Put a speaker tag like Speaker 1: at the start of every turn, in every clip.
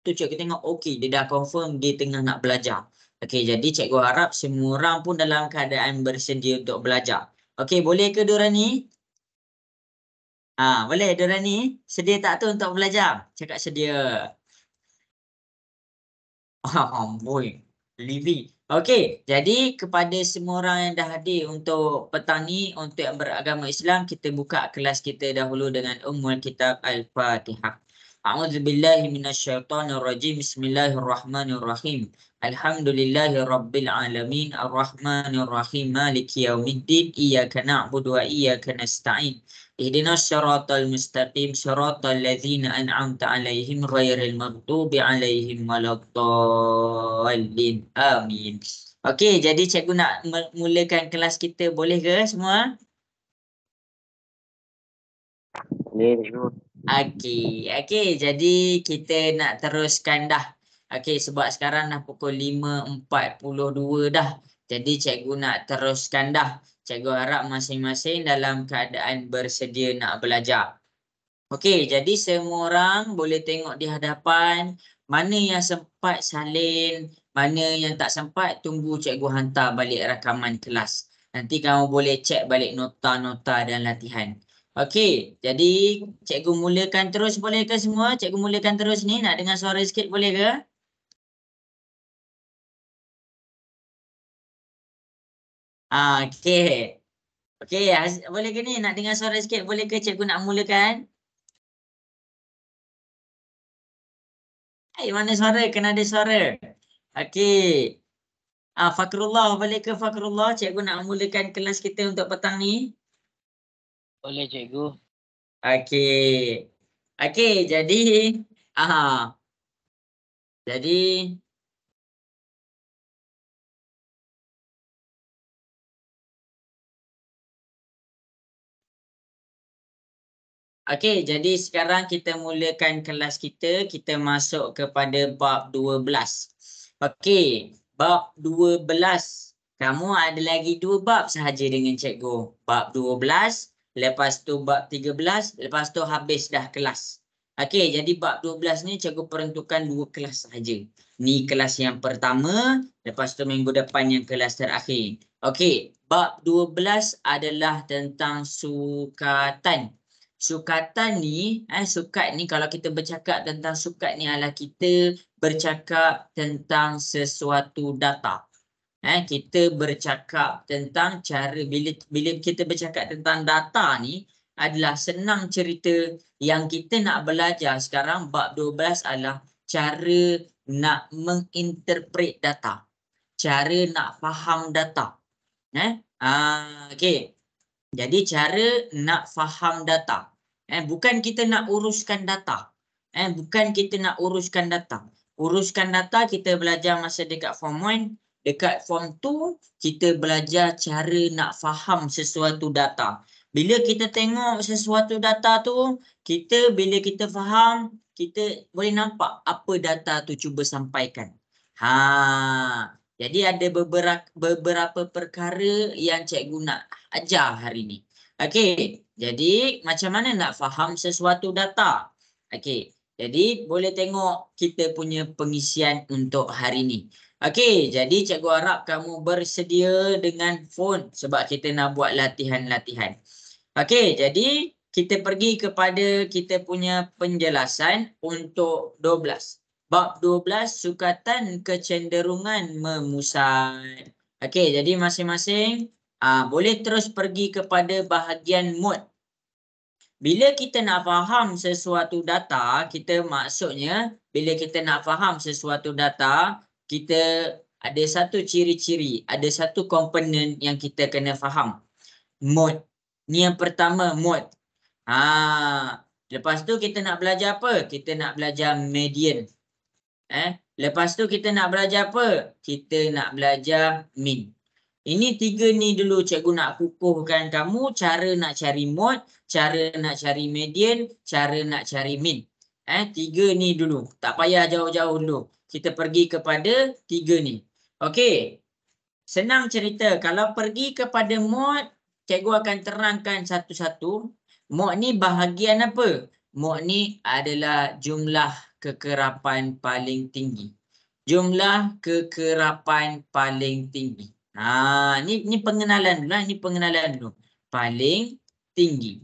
Speaker 1: tu cikgu tengok okey, dia dah confirm dia tengah nak belajar. Okey, jadi cikgu harap semua orang pun dalam keadaan bersedia untuk belajar. Okey, boleh ke Dorani? Boleh Dorani? Sedia tak tu untuk belajar? Cakap sedia. Amboi, living. Okey, jadi kepada semua orang yang dah hadir untuk petang ni, untuk yang beragama Islam, kita buka kelas kita dahulu dengan Ummul Kitab Al-Fatihah. A'udzubillahi minasyaitonirrajim. Bismillahirrahmanirrahim. Alhamdulillahi rabbil alamin. Arrahmanirrahim. Maliki yaumiddin. Iyyaka na'budu wa iyyaka nasta'in. Ihdinas siratal mustaqim, siratal ladzina an'amta 'alaihim ghairil maghdubi 'alaihim waladdallin. Amin. Okey, jadi cikgu nak mulakan kelas kita, boleh ke semua?
Speaker 2: Boleh, cikgu.
Speaker 1: Okey, jadi kita nak teruskan dah. Okey, sebab sekarang dah pukul 5.42 dah. Jadi cikgu nak teruskan dah. Cikgu harap masing-masing dalam keadaan bersedia nak belajar. Okey, jadi semua orang boleh tengok di hadapan. Mana yang sempat salin, mana yang tak sempat, tunggu cikgu hantar balik rakaman kelas. Nanti kamu boleh cek balik nota-nota dan latihan. Okey, jadi cikgu mulakan terus, boleh ke semua? Cikgu mulakan terus ni, nak dengar suara sikit boleh ke? Okey. Okey, boleh ke ni? Nak dengar suara sikit, boleh ke cikgu nak mulakan? Mana suara? Kena ada suara. Okey. Fakrullah, boleh ke Fakrullah? Cikgu nak mulakan kelas kita untuk petang ni.
Speaker 2: Boleh, cikgu.
Speaker 1: Okey. Okey, jadi jadi okey, jadi sekarang kita mulakan kelas kita. Kita masuk kepada bab 12. Okey, bab 12. Kamu ada lagi 2 bab sahaja dengan cikgu. Bab 12, lepas tu bab 13, lepas tu habis dah kelas. Okey, jadi bab 12 ni cikgu peruntukkan 2 kelas sahaja. Ni kelas yang pertama, lepas tu minggu depan yang kelas terakhir. Okey, bab 12 adalah tentang sukatan. Sukatan ni, sukat ni, kalau kita bercakap tentang sukat ni adalah kita bercakap tentang sesuatu data. Kita bercakap tentang cara, bila kita bercakap tentang data ni, adalah senang cerita yang kita nak belajar sekarang. Bab 12 adalah cara nak menginterpret data, cara nak faham data. Okey. Jadi cara nak faham data. Bukan kita nak uruskan data. Bukan kita nak uruskan data. Uruskan data kita belajar masa dekat form 1. Dekat form 2, kita belajar cara nak faham sesuatu data. Bila kita tengok sesuatu data tu, bila kita faham, kita boleh nampak apa data tu cuba sampaikan. Jadi ada beberapa perkara yang cikgu nak ajar hari ni. Okey, jadi macam mana nak faham sesuatu data? Okey, jadi boleh tengok kita punya pengisian untuk hari ni. Okey, jadi cikgu harap kamu bersedia dengan phone sebab kita nak buat latihan-latihan. Okey, jadi kita pergi kepada kita punya penjelasan untuk 12. Bab 12, sukatan kecenderungan memusat. Okey, jadi masing-masing boleh terus pergi kepada bahagian mood. Bila kita nak faham sesuatu data, maksudnya bila kita nak faham sesuatu data, kita ada satu ciri-ciri, ada satu komponen yang kita kena faham. Mood. Ni yang pertama, mood. Lepas tu kita nak belajar apa? Kita nak belajar median. Lepas tu kita nak belajar apa? Kita nak belajar mean. Ini 3 ni dulu cikgu nak kukuhkan kamu cara nak cari mood, cara nak cari median, cara nak cari mean. 3 ni dulu. Tak payah jauh-jauh dulu. Kita pergi kepada 3 ni. Okey. Senang cerita. Kalau pergi kepada mood, cikgu akan terangkan satu-satu. Mood ni bahagian apa? Mood ni adalah jumlah kekerapan paling tinggi. Jumlah kekerapan paling tinggi. Ni pengenalan dulu lah. Ni pengenalan dulu. Paling tinggi.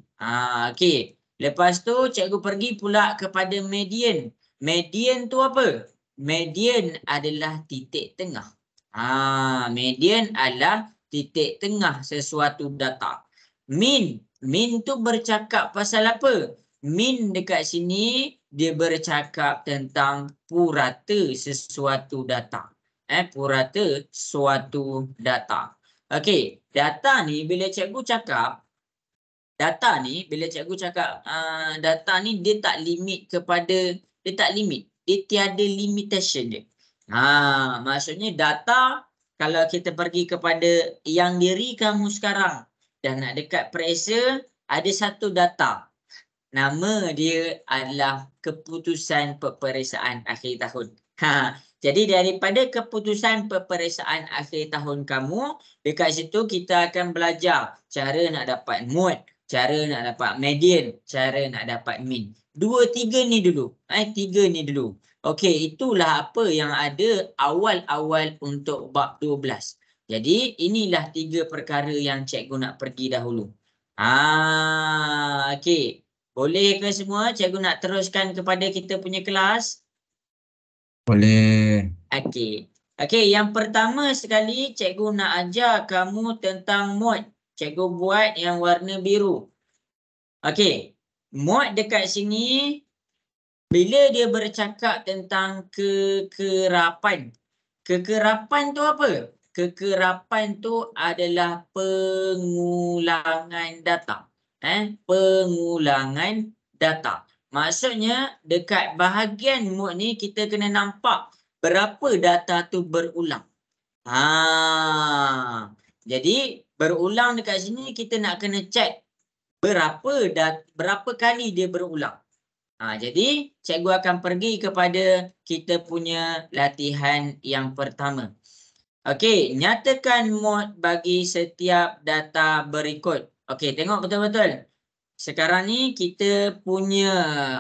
Speaker 1: Okey. Lepas tu cikgu pergi pula kepada median. Median tu apa? Median adalah titik tengah. Median adalah titik tengah sesuatu data. Mean. Mean tu bercakap pasal apa? Mean dekat sini dia bercakap tentang purata sesuatu data. Purata suatu data. Okey, data ni bila cikgu cakap data ni data ni dia tak limit kepada dia tiada limitation dia. Maksudnya data kalau kita pergi kepada yang diri kamu sekarang dan nak dekat periksa ada satu data. Nama dia adalah keputusan peperiksaan akhir tahun. Jadi daripada keputusan peperiksaan akhir tahun kamu, dekat situ kita akan belajar cara nak dapat mode, cara nak dapat median, cara nak dapat mean. Tiga ni dulu. Tiga ni dulu. Okey, itulah apa yang ada awal-awal untuk bab 12. Jadi inilah tiga perkara yang cikgu nak pergi dahulu. Okey. Boleh ke semua? Cikgu nak teruskan kepada kita punya kelas?
Speaker 3: Boleh.
Speaker 1: Okey. Okey, yang pertama sekali cikgu nak ajar kamu tentang mode. Cikgu buat yang warna biru. Okey. Mode dekat sini bila dia bercakap tentang kekerapan. Kekerapan tu apa? Kekerapan tu adalah pengulangan data. Pengulangan data. Maksudnya dekat bahagian mode ni kita kena nampak berapa data tu berulang. Jadi berulang dekat sini kita nak kena check berapa kali dia berulang. Jadi cikgu akan pergi kepada kita punya latihan yang pertama. Okey, nyatakan mode bagi setiap data berikut. Okey, tengok betul-betul. Sekarang ni kita punya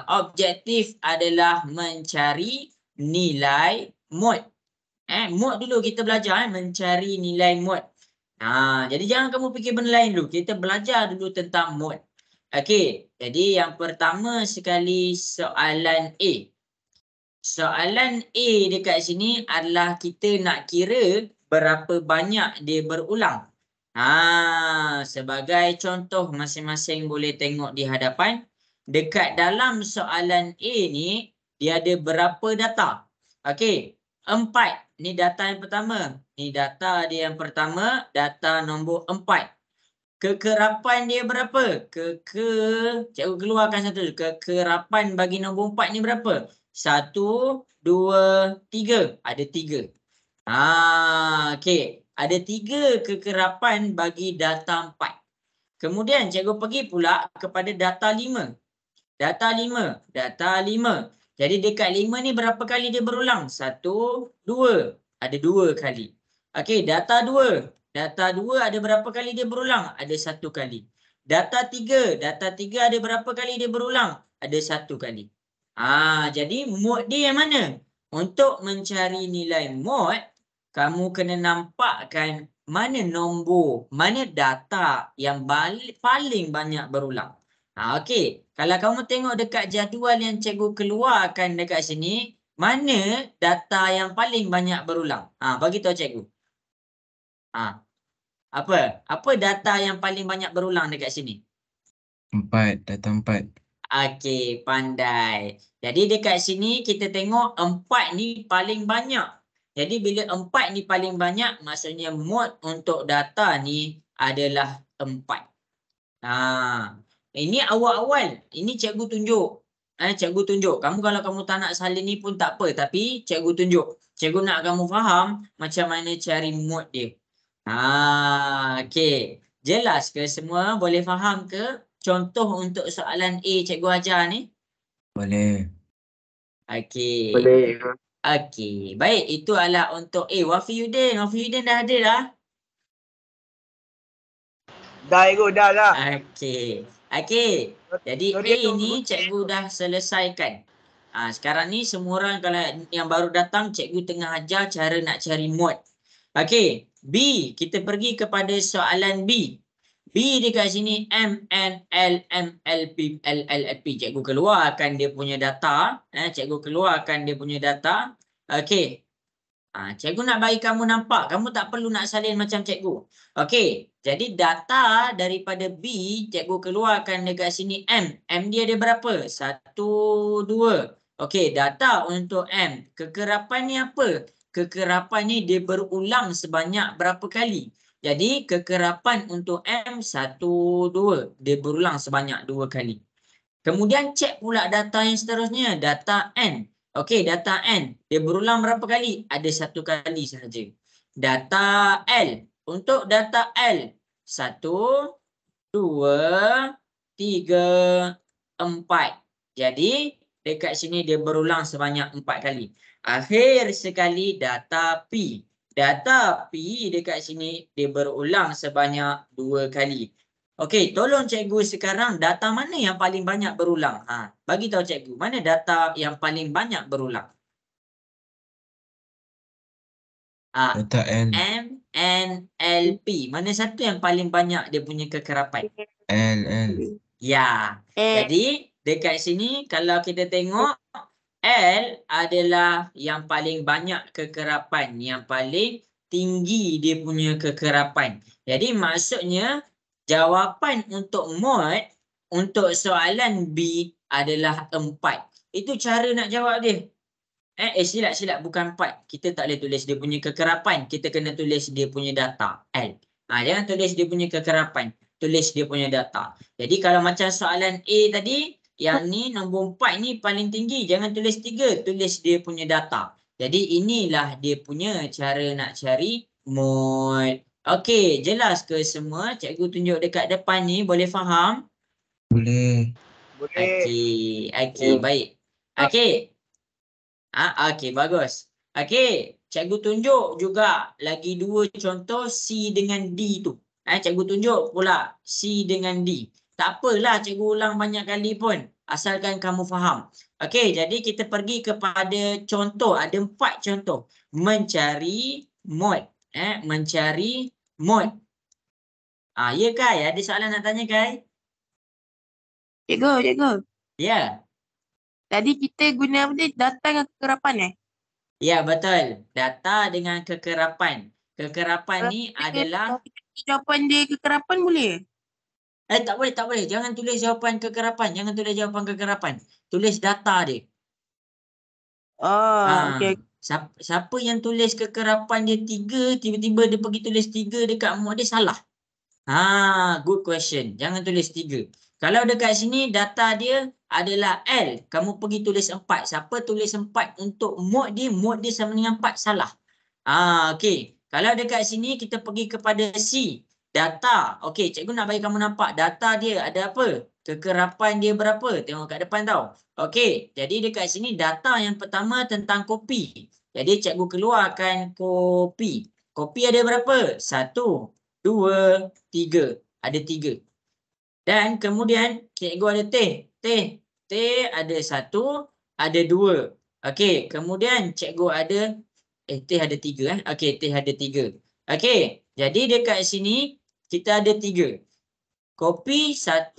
Speaker 1: objektif adalah mencari nilai mode. Mode dulu kita belajar mencari nilai mode. Jadi jangan kamu fikir benda lain dulu. Kita belajar dulu tentang mode. Okey, jadi yang pertama sekali soalan A. Soalan A dekat sini adalah kita nak kira berapa banyak dia berulang. Sebagai contoh masing-masing boleh tengok di hadapan. Dekat dalam soalan A ni dia ada berapa data? Okey, 4. Ni data yang pertama. Ni data dia yang pertama, data nombor 4. Kekerapan dia berapa? Cikgu keluarkan satu. Kekerapan bagi nombor 4 ni berapa? 1, 2, 3. Ada 3. Okey. Ada 3 kekerapan bagi data 4. Kemudian cikgu pergi pula kepada data 5. Data 5. Jadi dekat 5 ni berapa kali dia berulang? 1, 2. Ada 2 kali. Okey, data 2. Data 2 ada berapa kali dia berulang? Ada 1 kali. Data 3. Data 3 ada berapa kali dia berulang? Ada 1 kali. Jadi mode dia yang mana? Untuk mencari nilai mode, kamu kena nampakkan mana nombor, mana data yang paling banyak berulang. Okey, kalau kamu tengok dekat jadual yang cikgu keluarkan dekat sini, mana data yang paling banyak berulang? Bagi tahu cikgu. Apa data yang paling banyak berulang dekat sini?
Speaker 3: 4, data 4.
Speaker 1: Okey, pandai. Jadi dekat sini kita tengok 4 ni paling banyak. Jadi bila 4 ni paling banyak, maksudnya mode untuk data ni adalah 4. Ini awal-awal. Ini cikgu tunjuk. Cikgu tunjuk. Kamu kalau kamu tak nak salin ni pun tak apa. Tapi cikgu tunjuk. Cikgu nak kamu faham macam mana cari mode dia. Okey. Jelas ke semua? Boleh faham ke? Contoh untuk soalan A cikgu ajar ni?
Speaker 3: Boleh.
Speaker 1: Okey.
Speaker 2: Boleh.
Speaker 1: Okey. Baik, itu adalah untuk A. Wafiuddin. Wafiuddin dah ada dah?
Speaker 4: Dah dah.
Speaker 1: Okey. Okey. Jadi A ni cikgu dah selesaikan. Sekarang ni semua orang kalau yang baru datang, cikgu tengah ajar cara nak cari mod. Okey, B. Kita pergi kepada soalan B. B dekat sini M, N, L, M, L, P, L, L, P. Cikgu keluarkan dia punya data. Cikgu keluarkan dia punya data. Okey. Cikgu nak bagi kamu nampak. Kamu tak perlu nak salin macam cikgu. Okey. Jadi data daripada B, cikgu keluarkan dekat sini M. M dia ada berapa? 1, 2. Okey, data untuk M. Kekerapan ni apa? Kekerapan ni dia berulang sebanyak berapa kali? Jadi kekerapan untuk M 1, 2. Dia berulang sebanyak 2 kali. Kemudian cek pula data yang seterusnya. Data N. Okey, data N. Dia berulang berapa kali? Ada 1 kali sahaja. Data L. Untuk data L. 1, 2, 3, 4. Jadi dekat sini dia berulang sebanyak 4 kali. Akhir sekali data P. Data P dekat sini dia berulang sebanyak 2 kali. Okey, tolong cikgu sekarang data mana yang paling banyak berulang? Bagi tahu cikgu, mana data yang paling banyak berulang?
Speaker 3: Data L.
Speaker 1: M, N, L, P. Mana satu yang paling banyak dia punya kekerapan?
Speaker 3: L.
Speaker 1: Ya. Jadi dekat sini kalau kita tengok L adalah yang paling banyak kekerapan, yang paling tinggi dia punya kekerapan. Jadi maksudnya jawapan untuk mod untuk soalan B adalah 4. Itu cara nak jawab dia. Silap bukan 4. Kita tak boleh tulis dia punya kekerapan. Kita kena tulis dia punya data L. Jangan tulis dia punya kekerapan. Tulis dia punya data. Jadi kalau macam soalan A tadi, yang ni nombor 4 ni paling tinggi. Jangan tulis 3. Tulis dia punya data. Jadi inilah dia punya cara nak cari mod. Okey, jelas ke semua? Cikgu tunjuk dekat depan ni. Boleh faham?
Speaker 3: Boleh.
Speaker 1: Okey, baik. Okey. Okey, bagus. Okey, cikgu tunjuk juga lagi 2 contoh C dengan D tu. Cikgu tunjuk pula C dengan D. Tak apalah cikgu ulang banyak kali pun. Asalkan kamu faham. Okey, jadi kita pergi kepada contoh. Ada 4 contoh. Mencari mod. Mencari mod. Ya Kai, ada soalan nak tanya Kai?
Speaker 5: Cikgu.
Speaker 1: Ya.
Speaker 5: Tadi kita guna apa dia? Data dengan kekerapan
Speaker 1: Ya, betul. Data dengan kekerapan. Kekerapan ni adalah...
Speaker 5: Jawapan dia kekerapan boleh?
Speaker 1: Tak boleh. Jangan tulis jawapan kekerapan. Tulis data dia.
Speaker 5: Okey.
Speaker 1: Siapa yang tulis kekerapan dia 3, tiba-tiba dia pergi tulis 3 dekat mod dia, salah. Good question. Jangan tulis 3. Kalau dekat sini data dia adalah L, kamu pergi tulis 4. Siapa tulis 4 untuk mod dia sama dengan 4, salah. Okey. Kalau dekat sini kita pergi kepada C, data. Okey, cikgu nak bagi kamu nampak data dia ada apa? Kekerapan dia berapa? Tengok kat depan tau. Okey, jadi dekat sini data yang pertama tentang kopi. Jadi cikgu keluarkan kopi. Kopi ada berapa? 1, 2, 3. Ada 3. Dan kemudian cikgu ada teh. Teh ada 1, ada 2. Okey, kemudian cikgu ada teh ada 3 Okey, teh ada 3. Okey, jadi dekat sini kita ada 3. Kopi 1,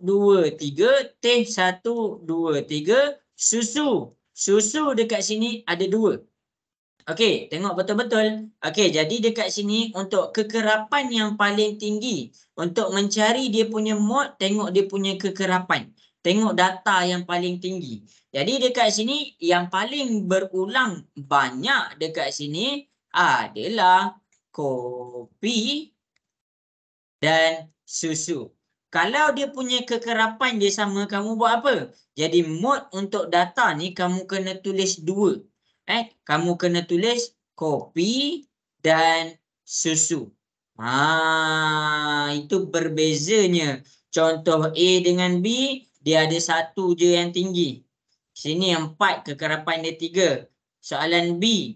Speaker 1: 2, 3, teh 1, 2, 3, susu. Susu dekat sini ada 2. Okey, tengok betul-betul. Okey, jadi dekat sini untuk kekerapan yang paling tinggi, untuk mencari dia punya mod, tengok dia punya kekerapan. Tengok data yang paling tinggi. Jadi dekat sini yang paling berulang banyak dekat sini adalah kopi dan susu. Kalau dia punya kekerapan dia sama, kamu buat apa? Jadi mod untuk data ni kamu kena tulis 2. Kamu kena tulis kopi dan susu. Itu berbezanya. Contoh A dengan B, dia ada 1 je yang tinggi. Sini 4, kekerapan dia 3. Soalan B,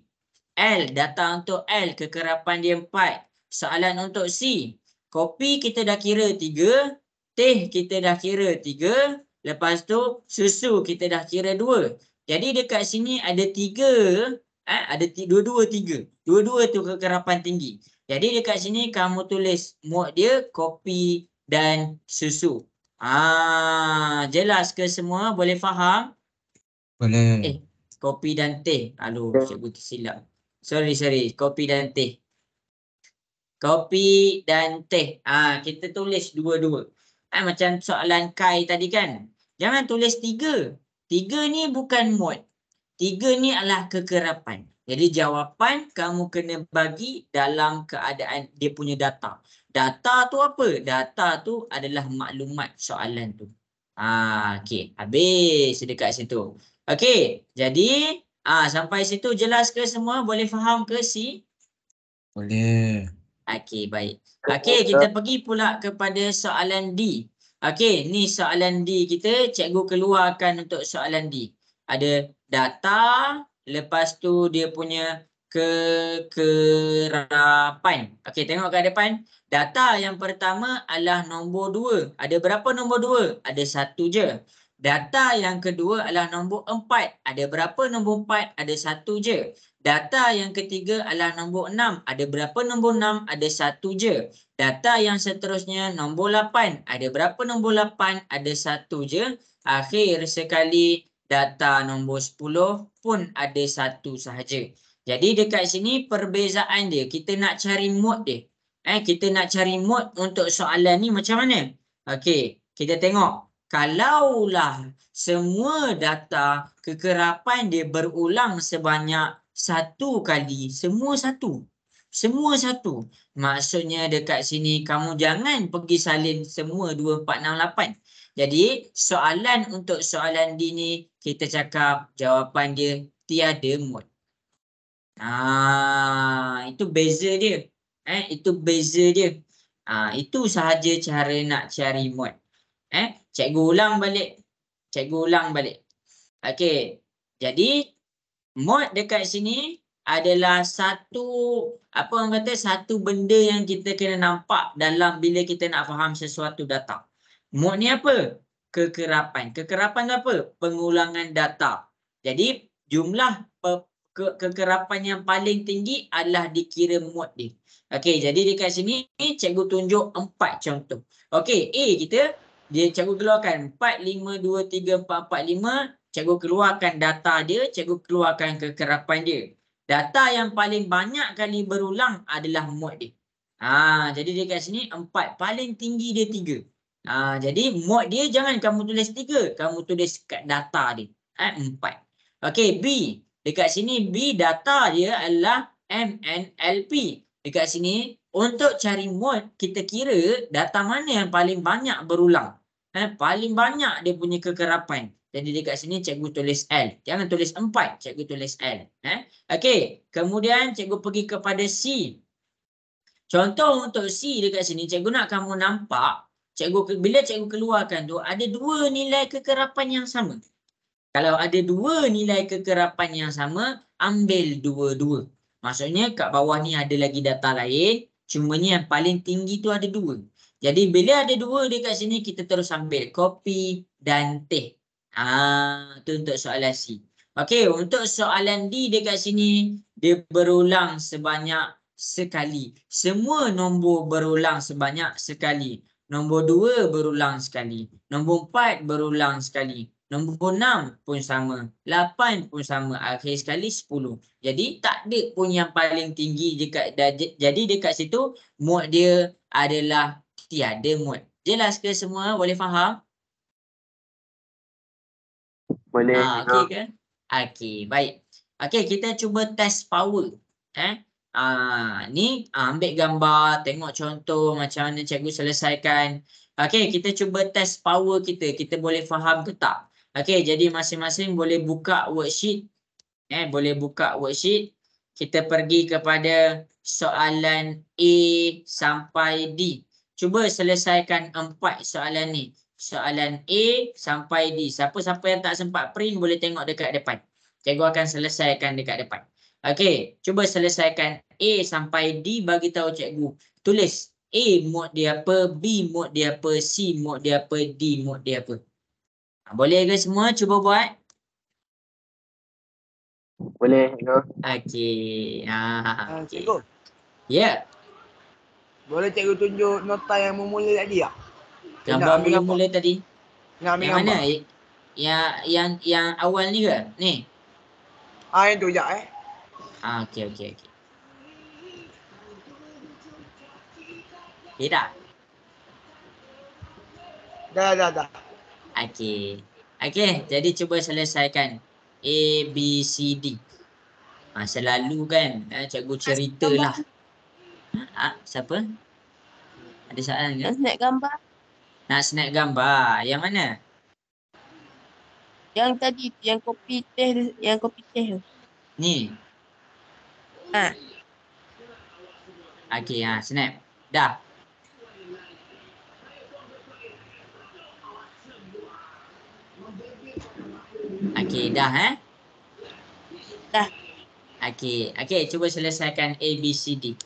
Speaker 1: L, data untuk L, kekerapan dia 4. Soalan untuk C, kopi kita dah kira 3, teh kita dah kira 3, lepas tu susu kita dah kira 2. Jadi dekat sini ada 3, ada dua-dua 3. Dua-dua tu kekerapan tinggi. Jadi dekat sini kamu tulis mod dia kopi dan susu. Jelas ke semua? Boleh faham?
Speaker 3: Boleh.
Speaker 1: Kopi dan teh. Aduh, cikgu tersilap. Sorry. Kopi dan teh. Kopi dan teh. Kita tulis dua-dua. Macam soalan Kai tadi kan. Jangan tulis 3. 3 ni bukan mod. 3 ni adalah kekerapan. Jadi jawapan kamu kena bagi dalam keadaan dia punya data. Data tu apa? Data tu adalah maklumat soalan tu. Okey. Habis dekat situ. Okey. Jadi sampai situ jelas ke semua? Boleh faham ke si?
Speaker 3: Boleh.
Speaker 1: Okey, baik. Okey, kita pergi pula kepada soalan D. Okey, ni soalan D kita. Cikgu keluarkan untuk soalan D. Ada data, lepas tu dia punya kekerapan. Okey, tengok kat depan. Data yang pertama adalah nombor 2. Ada berapa nombor 2? Ada 1 je. Data yang kedua adalah nombor 4. Ada berapa nombor 4? Ada 1 je. Data yang ketiga adalah nombor 6. Ada berapa nombor 6? Ada 1 je. Data yang seterusnya nombor 8. Ada berapa nombor 8? Ada 1 je. Akhir sekali data nombor 10 pun ada 1 sahaja. Jadi dekat sini perbezaan dia. Kita nak cari mod dia. Kita nak cari mod untuk soalan ni macam mana? Okey, kita tengok. Kalaulah semua data kekerapan dia berulang sebanyak 1 kali, semua satu. Maksudnya dekat sini kamu jangan pergi salin semua 2, 4, 6, 8. Jadi soalan untuk soalan D ni kita cakap jawapan dia tiada mod. Itu beza dia. Itu beza dia. Itu sahaja cara nak cari mod. Cikgu ulang balik. Okey. Jadi mod dekat sini adalah satu benda yang kita kena nampak dalam bila kita nak faham sesuatu data. Mod ni apa? Kekerapan. Kekerapan tu apa? Pengulangan data. Jadi jumlah kekerapan yang paling tinggi adalah dikira mod dia. Okey, jadi dekat sini cikgu tunjuk 4 contoh. Okey, A kita cikgu keluarkan 4, 5, 2, 3, 4, 4, 5. Cikgu keluarkan data dia, cikgu keluarkan kekerapan dia. Data yang paling banyak kali berulang adalah mod dia. Jadi dekat sini 4. Paling tinggi dia 3. Jadi mod dia jangan kamu tulis 3. Kamu tulis kat data dia. 4. Okey, B. Dekat sini B data dia adalah MNLP. Dekat sini untuk cari mod kita kira data mana yang paling banyak berulang. Paling banyak dia punya kekerapan. Jadi dekat sini cikgu tulis L. Jangan tulis 4. Cikgu tulis L. Okey. Kemudian cikgu pergi kepada C. Contoh untuk C dekat sini. Cikgu nak kamu nampak. Bila cikgu keluarkan tu. Ada 2 nilai kekerapan yang sama. Kalau ada 2 nilai kekerapan yang sama. Ambil 2-2. Maksudnya kat bawah ni ada lagi data lain. Cumanya yang paling tinggi tu ada 2. Jadi bila ada 2 dekat sini. Kita terus ambil kopi dan teh. Itu untuk soalan C. Okey, untuk soalan D dekat sini dia berulang sebanyak sekali. Semua nombor berulang sebanyak sekali. Nombor 2 berulang sekali. Nombor 4 berulang sekali. Nombor 6 pun sama. 8 pun sama. Akhir sekali 10. Jadi tak ada pun yang paling tinggi jadi dekat situ mod dia adalah tiada mod. Jelas ke semua? Boleh faham?
Speaker 2: Boleh.
Speaker 1: Okey ke? Okey, baik. Okey, kita cuba test power. Ni ambil gambar, tengok contoh macam mana cikgu selesaikan. Okey, kita cuba test power kita. Kita boleh faham ke tak? Okey, jadi masing-masing boleh buka worksheet. Boleh buka worksheet. Kita pergi kepada soalan A sampai D. Cuba selesaikan 4 soalan ni. Soalan A sampai D. Siapa-siapa yang tak sempat print boleh tengok dekat depan. Cikgu akan selesaikan dekat depan. Okey, cuba selesaikan A sampai D, bagi tahu cikgu. Tulis A mod dia apa, B mod dia apa, C mod dia apa, D mod dia apa. Boleh ke semua? Cuba buat.
Speaker 2: Boleh, cikgu.
Speaker 1: Okey. Okey.
Speaker 4: Cikgu,
Speaker 1: Ya,
Speaker 4: boleh cikgu tunjuk nota yang memula tadi tak? Saya nak
Speaker 1: gambar
Speaker 4: ambil gambar.
Speaker 1: mula-mula tadi.
Speaker 4: Nak ambil
Speaker 1: Yang mana?
Speaker 4: gambar.
Speaker 1: Yang awal ni ke? Ni.
Speaker 4: Yang tu sekejap
Speaker 1: Okey. Okay tak?
Speaker 4: Dah.
Speaker 1: Okey. Jadi cuba selesaikan. A, B, C, D. Selalu kan cikgu ceritalah. Siapa? Ada soalan ke?
Speaker 5: Nak snap gambar.
Speaker 1: Nak snap gambar. Yang mana?
Speaker 5: Yang tadi tu, yang kopi teh tu.
Speaker 1: Ni.
Speaker 5: Ha.
Speaker 1: Okey, snap. Dah. Okey, dah
Speaker 5: Dah.
Speaker 1: Okey, cuba selesaikan A, B, C, D.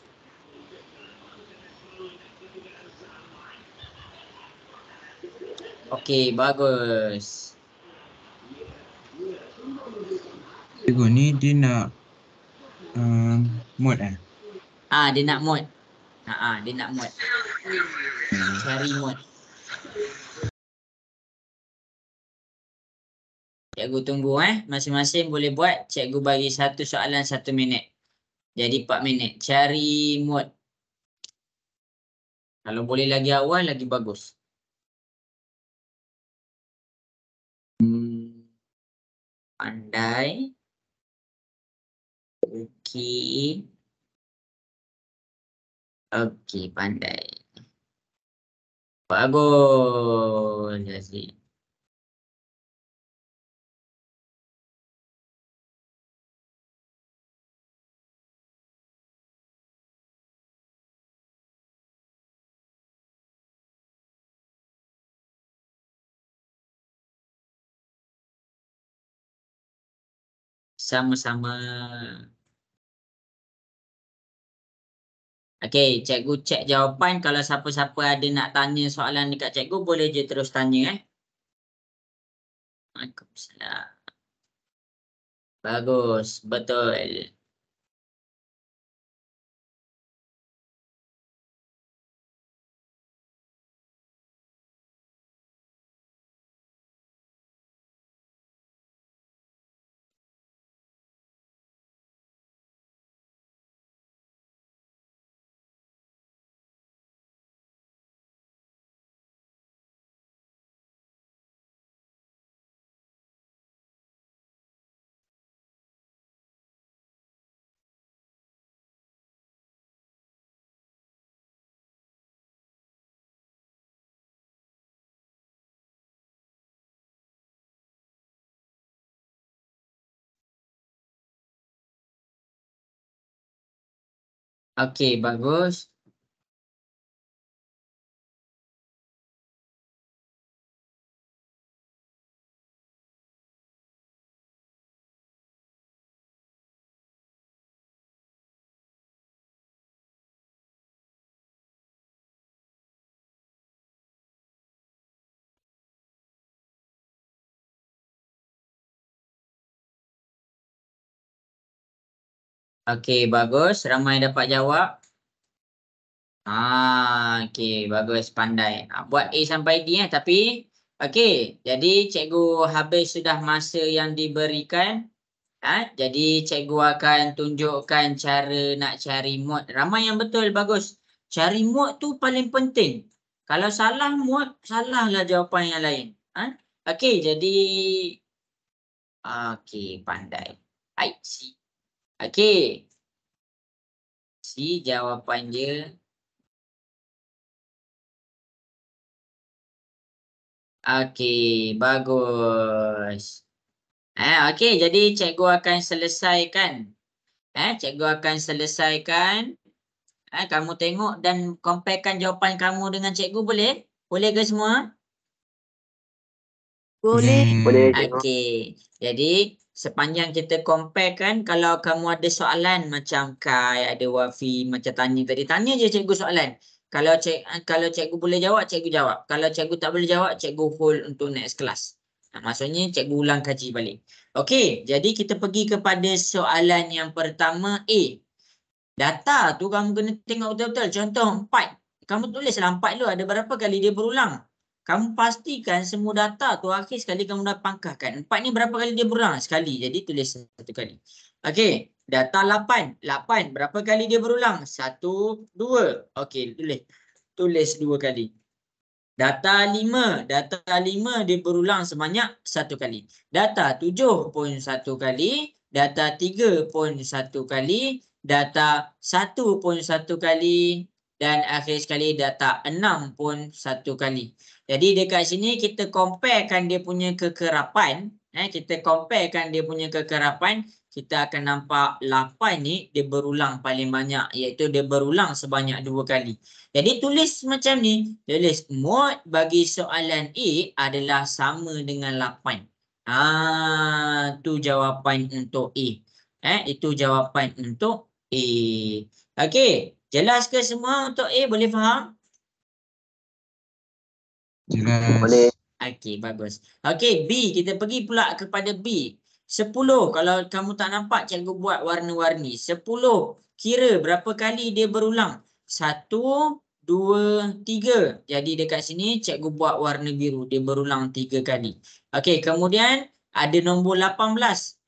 Speaker 1: Okey, bagus.
Speaker 3: Cikgu ni dia nak mod
Speaker 1: Dia nak mod. Dia nak mod. Cari mod. Cikgu tunggu masing-masing boleh buat. Cikgu bagi satu soalan 1 minit. Jadi 4 minit. Cari mod. Kalau boleh lagi awal lagi bagus. Pandai. Okey, pandai. Bagus. Jadi. Sama-sama. Okey, cikgu cek jawapan. Kalau siapa-siapa ada nak tanya soalan dekat cikgu, boleh je terus tanya Waalaikumsalam. Bagus, betul. Okey, bagus. Okey, bagus. Ramai dapat jawab. Okey, bagus, pandai. Buat A sampai D tapi okey, jadi cikgu habis sudah masa yang diberikan. Jadi cikgu akan tunjukkan cara nak cari mod. Ramai yang betul, bagus. Cari mod tu paling penting. Kalau salah mod, salahlah jawapan yang lain. Okey, jadi pandai. Baik, C. Okey. C jawapan dia. Okey, bagus. Okey, jadi cikgu akan selesaikan. Cikgu akan selesaikan. Kamu tengok dan comparekan jawapan kamu dengan cikgu, boleh? Boleh ke semua?
Speaker 5: Boleh.
Speaker 2: Boleh, cikgu.
Speaker 1: Okey. Jadi sepanjang kita comparekan, kalau kamu ada soalan macam Kai, ada Wafi macam tanya tadi, tanya je cikgu soalan. Kalau cikgu boleh jawab, cikgu jawab. Kalau cikgu tak boleh jawab, cikgu hold untuk next class. Maksudnya cikgu ulang kaji balik. Okey, jadi kita pergi kepada soalan yang pertama A. Data tu kamu kena tengok betul-betul. Contoh 4. Kamu tulislah 4 dulu. Ada berapa kali dia berulang. Kamu pastikan semua data tu akhir sekali kamu dah pangkahkan. 4 ni berapa kali dia berulang? Sekali. Jadi tulis 1 kali. Okey. Data 8. 8. Berapa kali dia berulang? 1, 2. Okey. Tulis. Tulis 2 kali. Data 5. Data 5 dia berulang sebanyak 1 kali. Data 7 pun 1 kali. Data 3 pun 1 kali. Data 1 pun 1 kali. Dan akhir sekali data 6 pun 1 kali. Jadi dekat sini kita comparekan dia punya kekerapan. Kita comparekan dia punya kekerapan. Kita akan nampak 8 ni dia berulang paling banyak. Iaitu dia berulang sebanyak 2 kali. Jadi tulis macam ni. Tulis mod bagi soalan A adalah sama dengan 8. Tu jawapan untuk A. Itu jawapan untuk A. Okey. Jelas ke semua untuk A? Boleh faham?
Speaker 3: Jelas.
Speaker 2: Boleh.
Speaker 1: Okey, bagus. Okey, B. Kita pergi pula kepada B. 10. Kalau kamu tak nampak, cikgu buat warna-warni. 10. Kira berapa kali dia berulang? 1, 2, 3. Jadi dekat sini cikgu buat warna biru. Dia berulang 3 kali. Okey, kemudian ada nombor 18.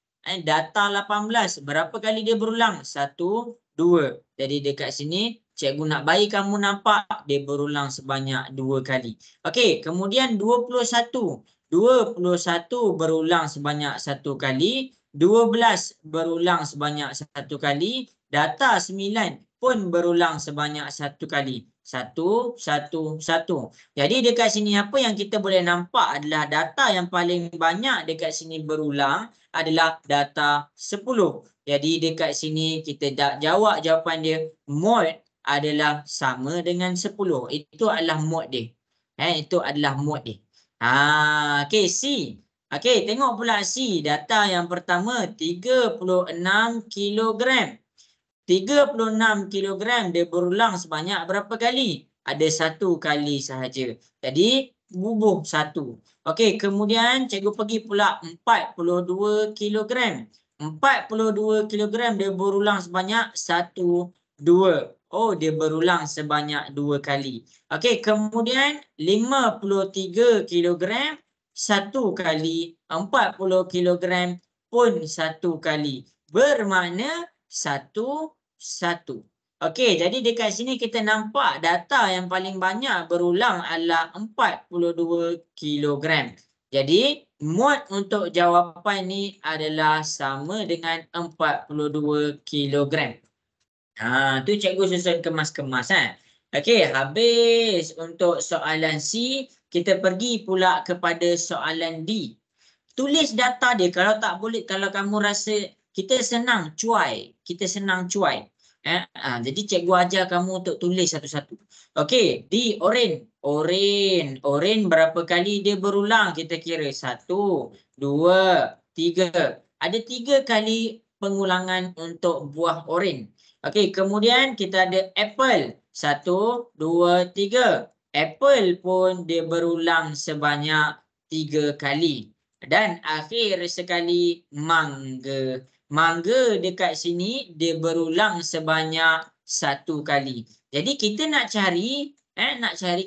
Speaker 1: Data 18. Berapa kali dia berulang? 1, 2. Jadi dekat sini cikgu nak bagi kamu nampak dia berulang sebanyak 2 kali. Okey, kemudian 21. 21 berulang sebanyak 1 kali. 12 berulang sebanyak 1 kali. Data 9 pun berulang sebanyak 1 kali. 1, 1, 1. Jadi dekat sini apa yang kita boleh nampak adalah data yang paling banyak dekat sini berulang adalah data 10. Jadi dekat sini kita dah jawab jawapan dia. Mod adalah sama dengan 10. Itu adalah mod dia. Itu adalah mod dia. Okey, C. Okey, tengok pula C. Data yang pertama 36 kilogram. 36 kilogram dia berulang sebanyak berapa kali? Ada 1 kali sahaja. Jadi bubuh 1. Okey, kemudian cikgu pergi pula 42 kilogram. 42 kilogram dia berulang sebanyak 1, 2. Oh, dia berulang sebanyak 2 kali. Okey, kemudian 53 kilogram 1 kali. 40 kilogram pun 1 kali. Bermakna 1, 1. Okey, jadi dekat sini kita nampak data yang paling banyak berulang adalah 42 kilogram. Jadi mod untuk jawapan ni adalah sama dengan 42 kilogram. Tu cikgu susun kemas-kemas. Okey, habis untuk soalan C. Kita pergi pula kepada soalan D. Tulis data dia. Kalau tak boleh, kalau kamu rasa kita senang cuai. Kita senang cuai. Jadi cikgu ajar kamu untuk tulis satu-satu. Okey, D, oren. Oren berapa kali dia berulang? Kita kira 1, 2, 3. Ada 3 kali pengulangan untuk buah oren. Okey, kemudian kita ada apple. 1, 2, 3. Apple pun dia berulang sebanyak 3 kali. Dan akhir sekali mangga. Mangga dekat sini dia berulang sebanyak 1 kali. Jadi kita nak cari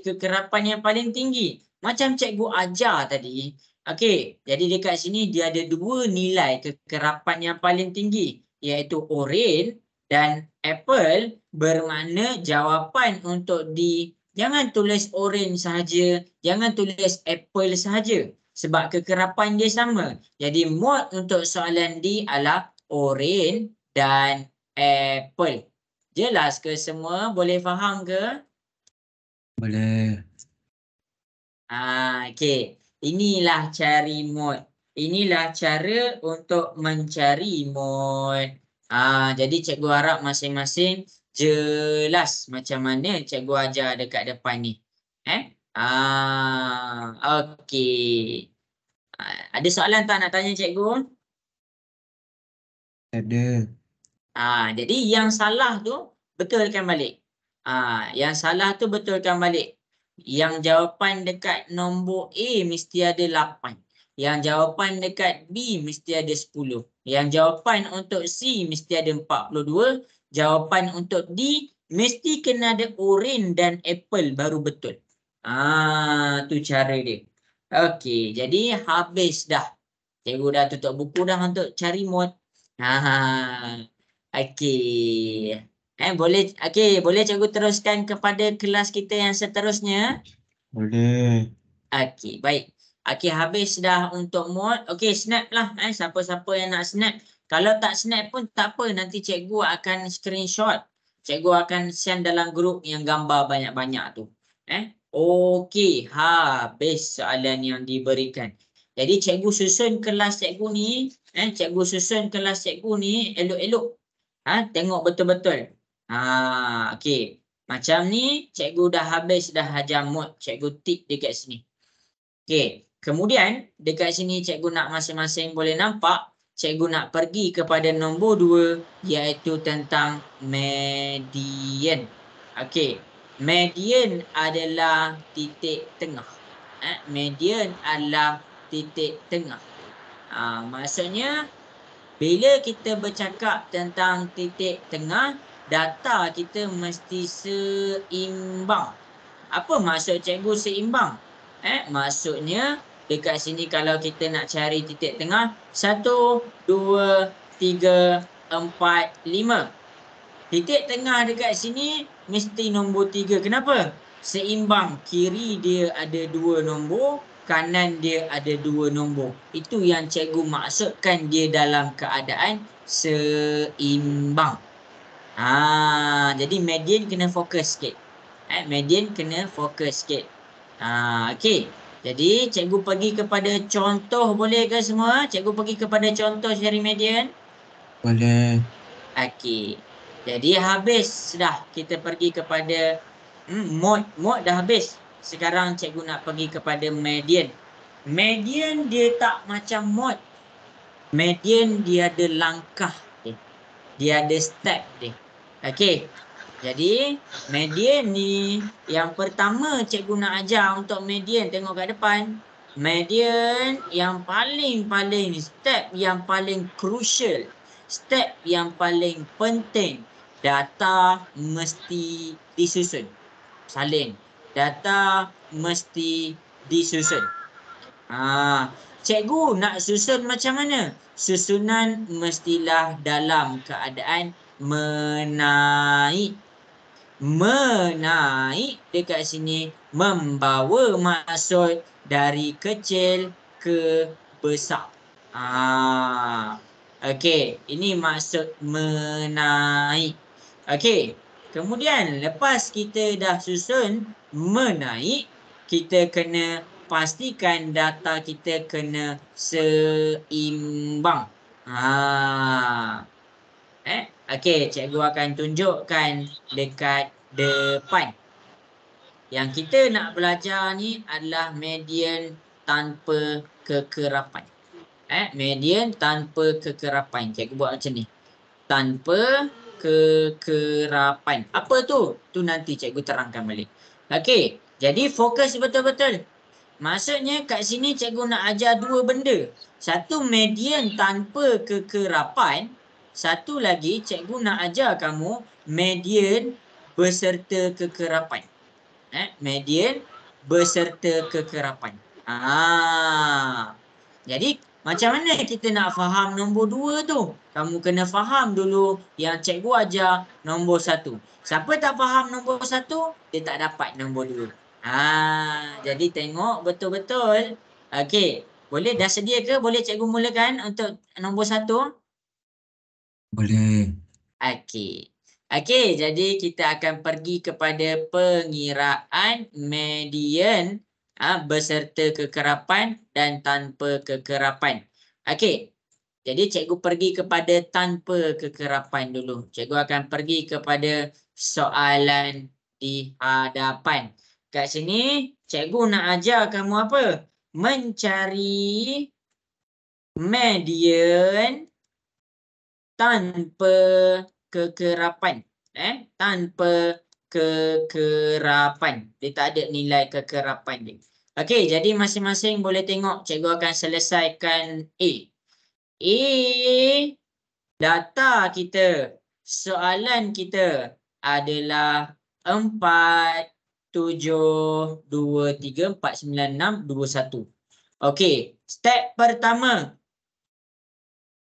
Speaker 1: kekerapan yang paling tinggi. Macam cikgu ajar tadi. Okey, jadi dekat sini dia ada 2 nilai kekerapan yang paling tinggi, iaitu oren dan apple. Bermakna jawapan untuk D, jangan tulis oren sahaja, jangan tulis apple sahaja. Sebab kekerapan dia sama. Jadi mod untuk soalan D adalah oren dan apple. Jelas ke semua? Boleh faham ke?
Speaker 3: Boleh.
Speaker 1: Okey. Inilah cari mod. Inilah cara untuk mencari mod. Jadi cikgu harap masing-masing jelas macam mana cikgu ajar dekat depan ni. Okey. Ada soalan tak nak tanya cikgu?
Speaker 3: Ada.
Speaker 1: Jadi yang salah tu betulkan balik. Yang salah tu betulkan balik. Yang jawapan dekat nombor A mesti ada 8. Yang jawapan dekat B mesti ada 10. Yang jawapan untuk C mesti ada 42. Jawapan untuk D mesti kena ada oren dan apple baru betul. Tu cara dia. Okey, jadi habis dah. Cikgu dah tutup buku dah untuk cari mod. Okey. Boleh cikgu teruskan kepada kelas kita yang seterusnya?
Speaker 3: Boleh.
Speaker 1: Okey, baik. Okey, habis dah untuk mod. Okey, snap lah. Siapa-siapa yang nak snap. Kalau tak snap pun tak apa. Nanti cikgu akan screenshot. Cikgu akan send dalam grup yang gambar banyak-banyak tu. Okey, habis soalan yang diberikan. Jadi cikgu susun kelas cikgu ni. Cikgu susun kelas cikgu ni elok-elok. Tengok betul-betul. Okey. Macam ni, cikgu dah habis dah ajar mod. Cikgu tik dekat sini. Okey, kemudian dekat sini cikgu nak masing-masing boleh nampak, cikgu nak pergi kepada nombor 2 iaitu tentang median. Okey, median adalah titik tengah. Median adalah titik tengah. Maksudnya bila kita bercakap tentang titik tengah, data kita mesti seimbang. Apa maksud cikgu seimbang? Maksudnya dekat sini kalau kita nak cari titik tengah 1, 2, 3, 4, 5. Titik tengah dekat sini mesti nombor 3. Kenapa? Seimbang. Kiri dia ada 2 nombor, kanan dia ada 2 nombor. Itu yang cikgu maksudkan dia dalam keadaan seimbang. Jadi median kena fokus sikit. Median kena fokus sikit. Okey. Jadi cikgu pergi kepada contoh boleh ke semua? Cikgu pergi kepada contoh cari median.
Speaker 3: Boleh.
Speaker 1: Okey. Jadi habis dah kita pergi kepada mod dah habis. Sekarang cikgu nak pergi kepada median. Median dia tak macam mod. Median dia ada langkah dia. Dia ada step dia. Okey. Jadi median ni yang pertama cikgu nak ajar untuk median, tengok kat depan. Median yang paling step yang paling crucial, step yang paling penting, data mesti disusun. Salin. Data mesti disusun. Cikgu nak susun macam mana? Susunan mestilah dalam keadaan menaik. Menaik dekat sini membawa maksud dari kecil ke besar. Okey, ini maksud menaik. Okey, kemudian lepas kita dah susun menaik, kita kena pastikan data kita kena seimbang. Okey, cikgu akan tunjukkan dekat depan. Yang kita nak belajar ni adalah median tanpa kekerapan. Median tanpa kekerapan. Cikgu buat macam ni. Tanpa kekerapan. Apa tu? Tu nanti cikgu terangkan balik. Okey, jadi fokus betul-betul. Maksudnya kat sini cikgu nak ajar 2 benda. Satu median tanpa kekerapan. Satu lagi cikgu nak ajar kamu median beserta kekerapan. Median beserta kekerapan. Jadi macam mana kita nak faham nombor 2 tu? Kamu kena faham dulu yang cikgu ajar nombor 1. Siapa tak faham nombor 1, dia tak dapat nombor 2. Jadi tengok betul-betul. Okey, boleh dah sedia ke? Boleh cikgu mulakan untuk nombor 1?
Speaker 3: Boleh.
Speaker 1: Okey, jadi kita akan pergi kepada pengiraan median beserta kekerapan dan tanpa kekerapan. Okey, jadi cikgu pergi kepada tanpa kekerapan dulu. Cikgu akan pergi kepada soalan di hadapan. Kat sini cikgu nak ajar kamu apa? Mencari median tanpa kekerapan. Tanpa kekerapan. Dia tak ada nilai kekerapan dia. Okey, jadi masing-masing boleh tengok cikgu akan selesaikan A. A, data kita, soalan kita adalah 4, 7, 2, 3, 4, 9, 6, 2, 1. Okey, step pertama.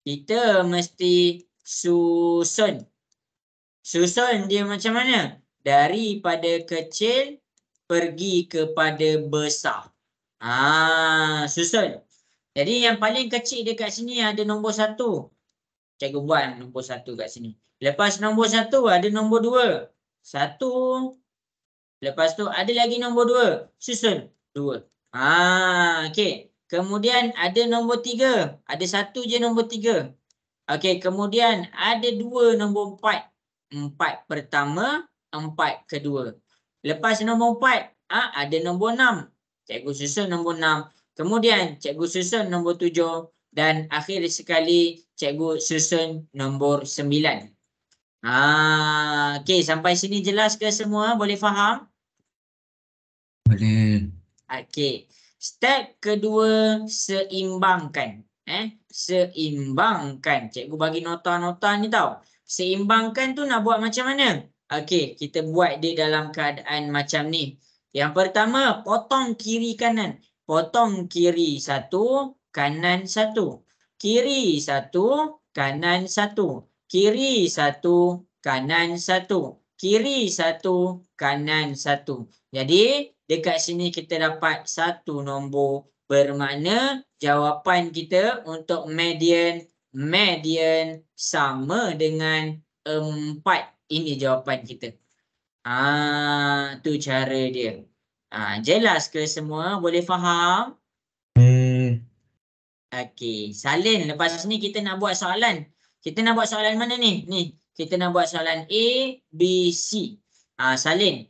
Speaker 1: Kita mesti susun. Susun dia macam mana? Daripada kecil pergi kepada besar. Susun. Jadi yang paling kecil dekat sini ada nombor 1. Cikgu buat nombor 1 kat sini. Lepas nombor 1 ada nombor 2. 1. Lepas tu ada lagi nombor 2. Susun 2. Okey. Kemudian ada nombor 3. Ada 1 je nombor 3. Okey, kemudian ada 2 nombor 4. 4 pertama, 4 kedua. Lepas nombor 4, ada nombor 6. Cikgu susun nombor 6. Kemudian cikgu susun nombor 7 dan akhir sekali cikgu susun nombor 9. Okey, sampai sini jelas ke semua? Boleh faham?
Speaker 3: Boleh.
Speaker 1: Okey. Step kedua, seimbangkan. Seimbangkan. Cikgu bagi nota-nota ni tau. Seimbangkan tu nak buat macam mana? Okey, kita buat dia dalam keadaan macam ni. Yang pertama, potong kiri kanan. Potong kiri 1, kanan 1. Kiri 1, kanan 1. Kiri 1, kanan 1. Kiri 1, kanan 1. Jadi, dekat sini kita dapat 1 nombor. Bermakna jawapan kita untuk median sama dengan 4. Ini jawapan kita. Tu cara dia. Jelas ke semua? Boleh faham?
Speaker 3: Boleh.
Speaker 1: Okey, salin. Lepas ni kita nak buat soalan. Kita nak buat soalan mana ni? Ni, kita nak buat soalan A, B, C. Salin.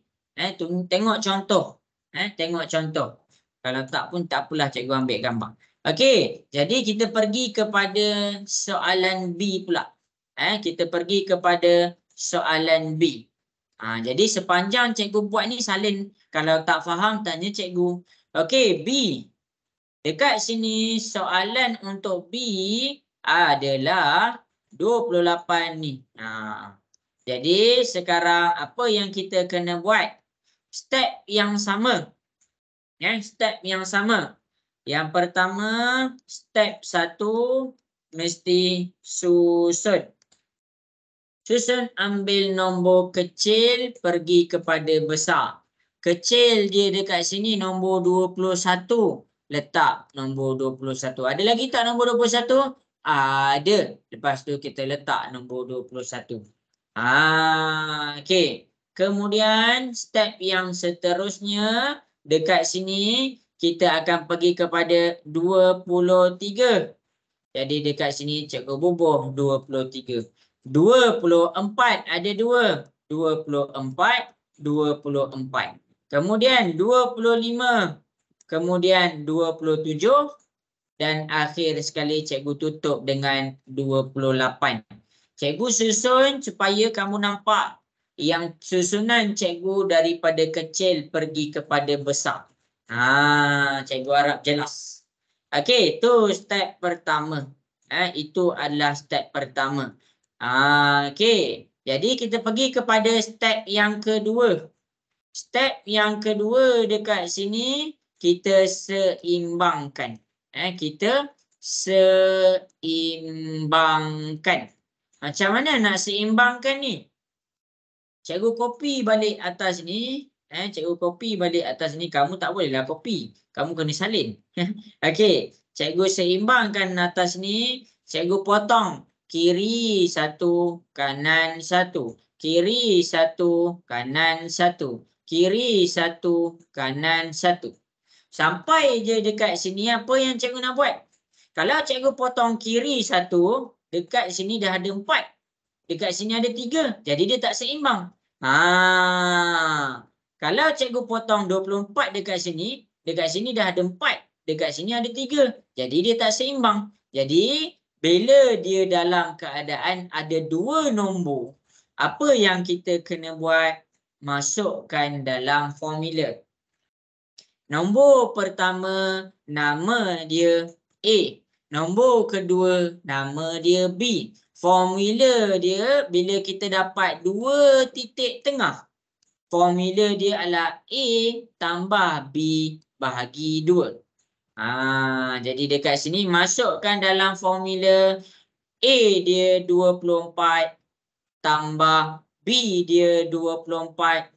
Speaker 1: Tengok contoh. Tengok contoh. Kalau tak pun tak apalah, cikgu ambil gambar. Okey, jadi kita pergi kepada soalan B pula. Kita pergi kepada soalan B. Jadi sepanjang cikgu buat ni salin. Kalau tak faham, tanya cikgu. Okey, B. Dekat sini soalan untuk B adalah 28 ni. Jadi sekarang apa yang kita kena buat? Step yang sama. Step yang sama. Yang pertama, step 1 mesti susun. Susun, ambil nombor kecil pergi kepada besar. Kecil dia dekat sini nombor 21. Letak nombor 21. Ada lagi tak nombor 21? Ada. Lepas tu kita letak nombor 21. Okey. Kemudian step yang seterusnya dekat sini kita akan pergi kepada 23. Jadi dekat sini cikgu bubuh 23. 24 ada 2. 24, 24. Kemudian 25. Kemudian 27. Dan akhir sekali cikgu tutup dengan 28. Cikgu susun supaya kamu nampak yang susunan cikgu daripada kecil pergi kepada besar. Cikgu harap jelas. Okey, tu step pertama. Itu adalah step pertama. Okey, jadi kita pergi kepada step yang kedua. Step yang kedua dekat sini kita seimbangkan. Kita seimbangkan. Macam mana nak seimbangkan ni? Cikgu copy balik atas ni. Cikgu copy balik atas ni. Kamu tak bolehlah copy. Kamu kena salin. Okey, cikgu seimbangkan atas ni. Cikgu potong. Kiri 1, kanan 1. Kiri 1, kanan 1. Kiri 1, kanan 1. Sampai je dekat sini apa yang cikgu nak buat? Kalau cikgu potong kiri 1, dekat sini dah ada 4. Dekat sini ada 3. Jadi dia tak seimbang. Kalau cikgu potong 24 dekat sini dah ada 4. Dekat sini ada 3. Jadi dia tak seimbang. Jadi bila dia dalam keadaan ada 2 nombor, apa yang kita kena buat? Masukkan dalam formula. Nombor pertama nama dia A. Nombor kedua nama dia B. Formula dia bila kita dapat 2 titik tengah. Formula dia adalah A tambah B bahagi 2. Jadi dekat sini masukkan dalam formula A dia 24 tambah B dia 24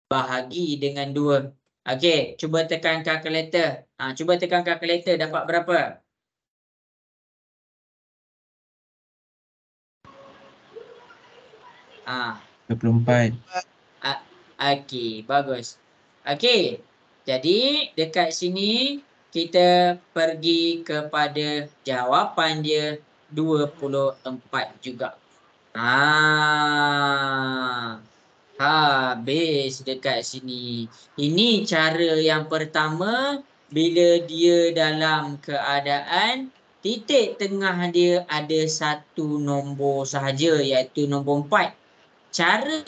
Speaker 1: bahagi dengan 2. Okey, cuba tekan kalkulator. Cuba tekan kalkulator dapat berapa? Ah,
Speaker 3: 24.
Speaker 1: Okey, bagus. Okey. Jadi dekat sini kita pergi kepada jawapan dia 24 juga. Habis dekat sini. Ini cara yang pertama bila dia dalam keadaan titik tengah dia ada satu nombor sahaja iaitu nombor 4. Cara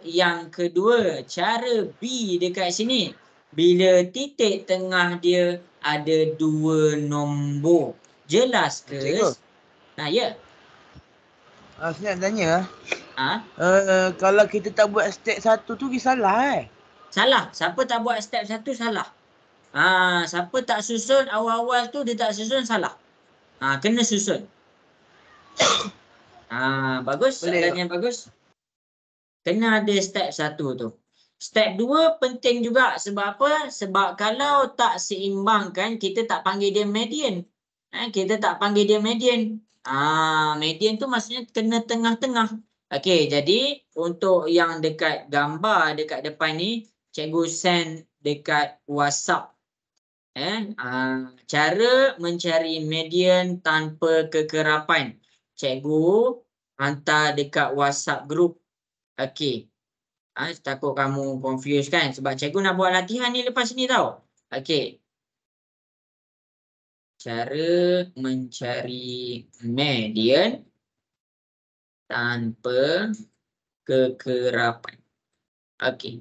Speaker 1: yang kedua, cara B dekat sini. Bila titik tengah dia ada 2 nombor. Jelas ke?
Speaker 4: Cikgu.
Speaker 1: Ya.
Speaker 4: Saya nak tanya.
Speaker 1: Ah,
Speaker 4: Kalau kita tak buat step 1 tu salah
Speaker 1: Salah. Siapa tak buat step 1 salah. Siapa tak susun awal-awal tu dia tak susun salah. Kena susun. Bagus.
Speaker 4: Boleh
Speaker 1: Soalan
Speaker 4: tak?
Speaker 1: yang bagus. Kena ada step 1 tu. Step 2 penting juga. Sebab apa? Sebab kalau tak seimbangkan, kita tak panggil dia median. Kita tak panggil dia median. Median tu maksudnya kena tengah-tengah. Okey, jadi untuk yang dekat gambar dekat depan ni, cikgu send dekat WhatsApp. Cara mencari median tanpa kekerapan. Cikgu hantar dekat WhatsApp group. Okey. Takut kamu confuse kan? Sebab cikgu nak buat latihan ni lepas ni tau. Okey. Cara mencari median tanpa kekerapan. Okey.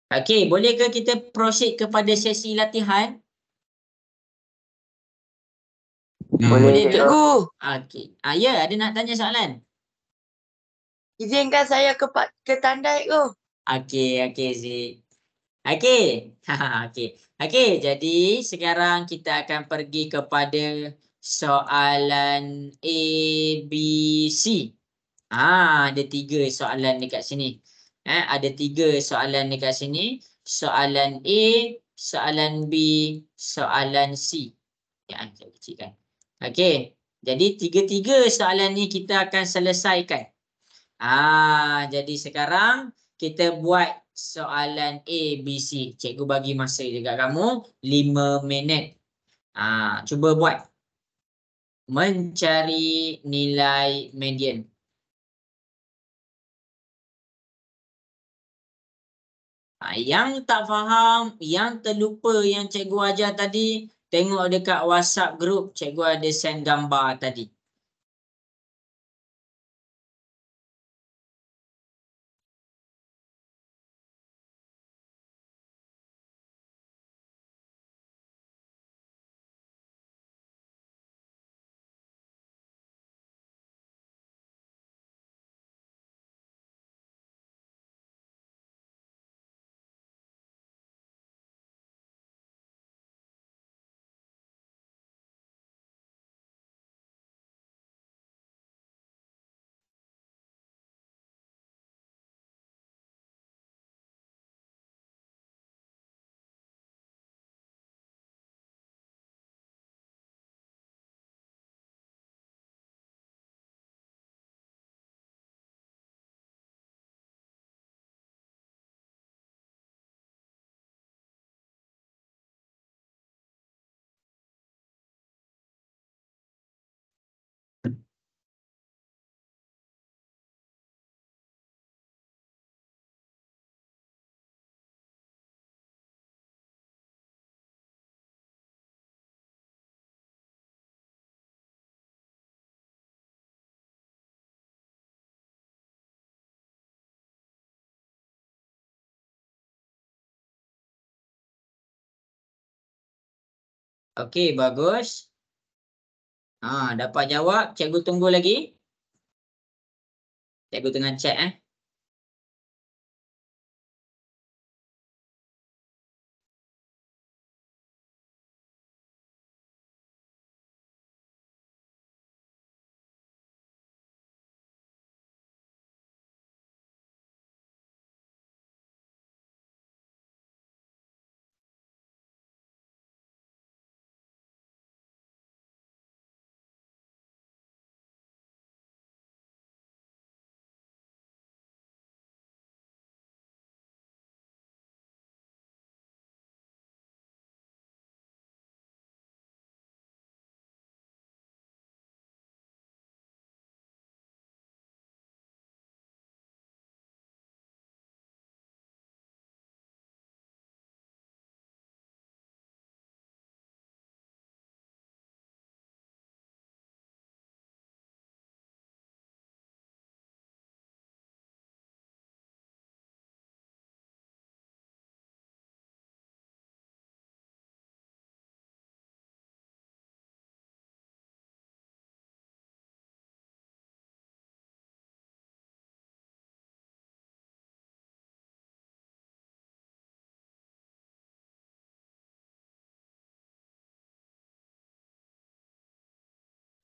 Speaker 1: Okey, bolehkah kita proceed kepada sesi latihan? Boleh ke?
Speaker 5: Cikgu,
Speaker 1: Okey. Ya, ada nak tanya soalan?
Speaker 5: izinkan saya ke tandai tu.
Speaker 1: Okey, Zik. Okey. Okey, jadi sekarang kita akan pergi kepada soalan A, B, C. Ada 3 soalan dekat sini. Ada 3 soalan dekat sini. Soalan A, soalan B, soalan C. Saya kecilkan. Okey. Jadi 3-3 soalan ni kita akan selesaikan. Jadi sekarang kita buat soalan A, B, C. Cikgu bagi masa dekat kamu 5 minit. Cuba buat. Mencari nilai median. Yang tak faham, yang terlupa yang cikgu ajar tadi, tengok dekat WhatsApp group, cikgu ada send gambar tadi. Okey, bagus. Dapat jawab. Cikgu tunggu lagi. Cikgu tengah cek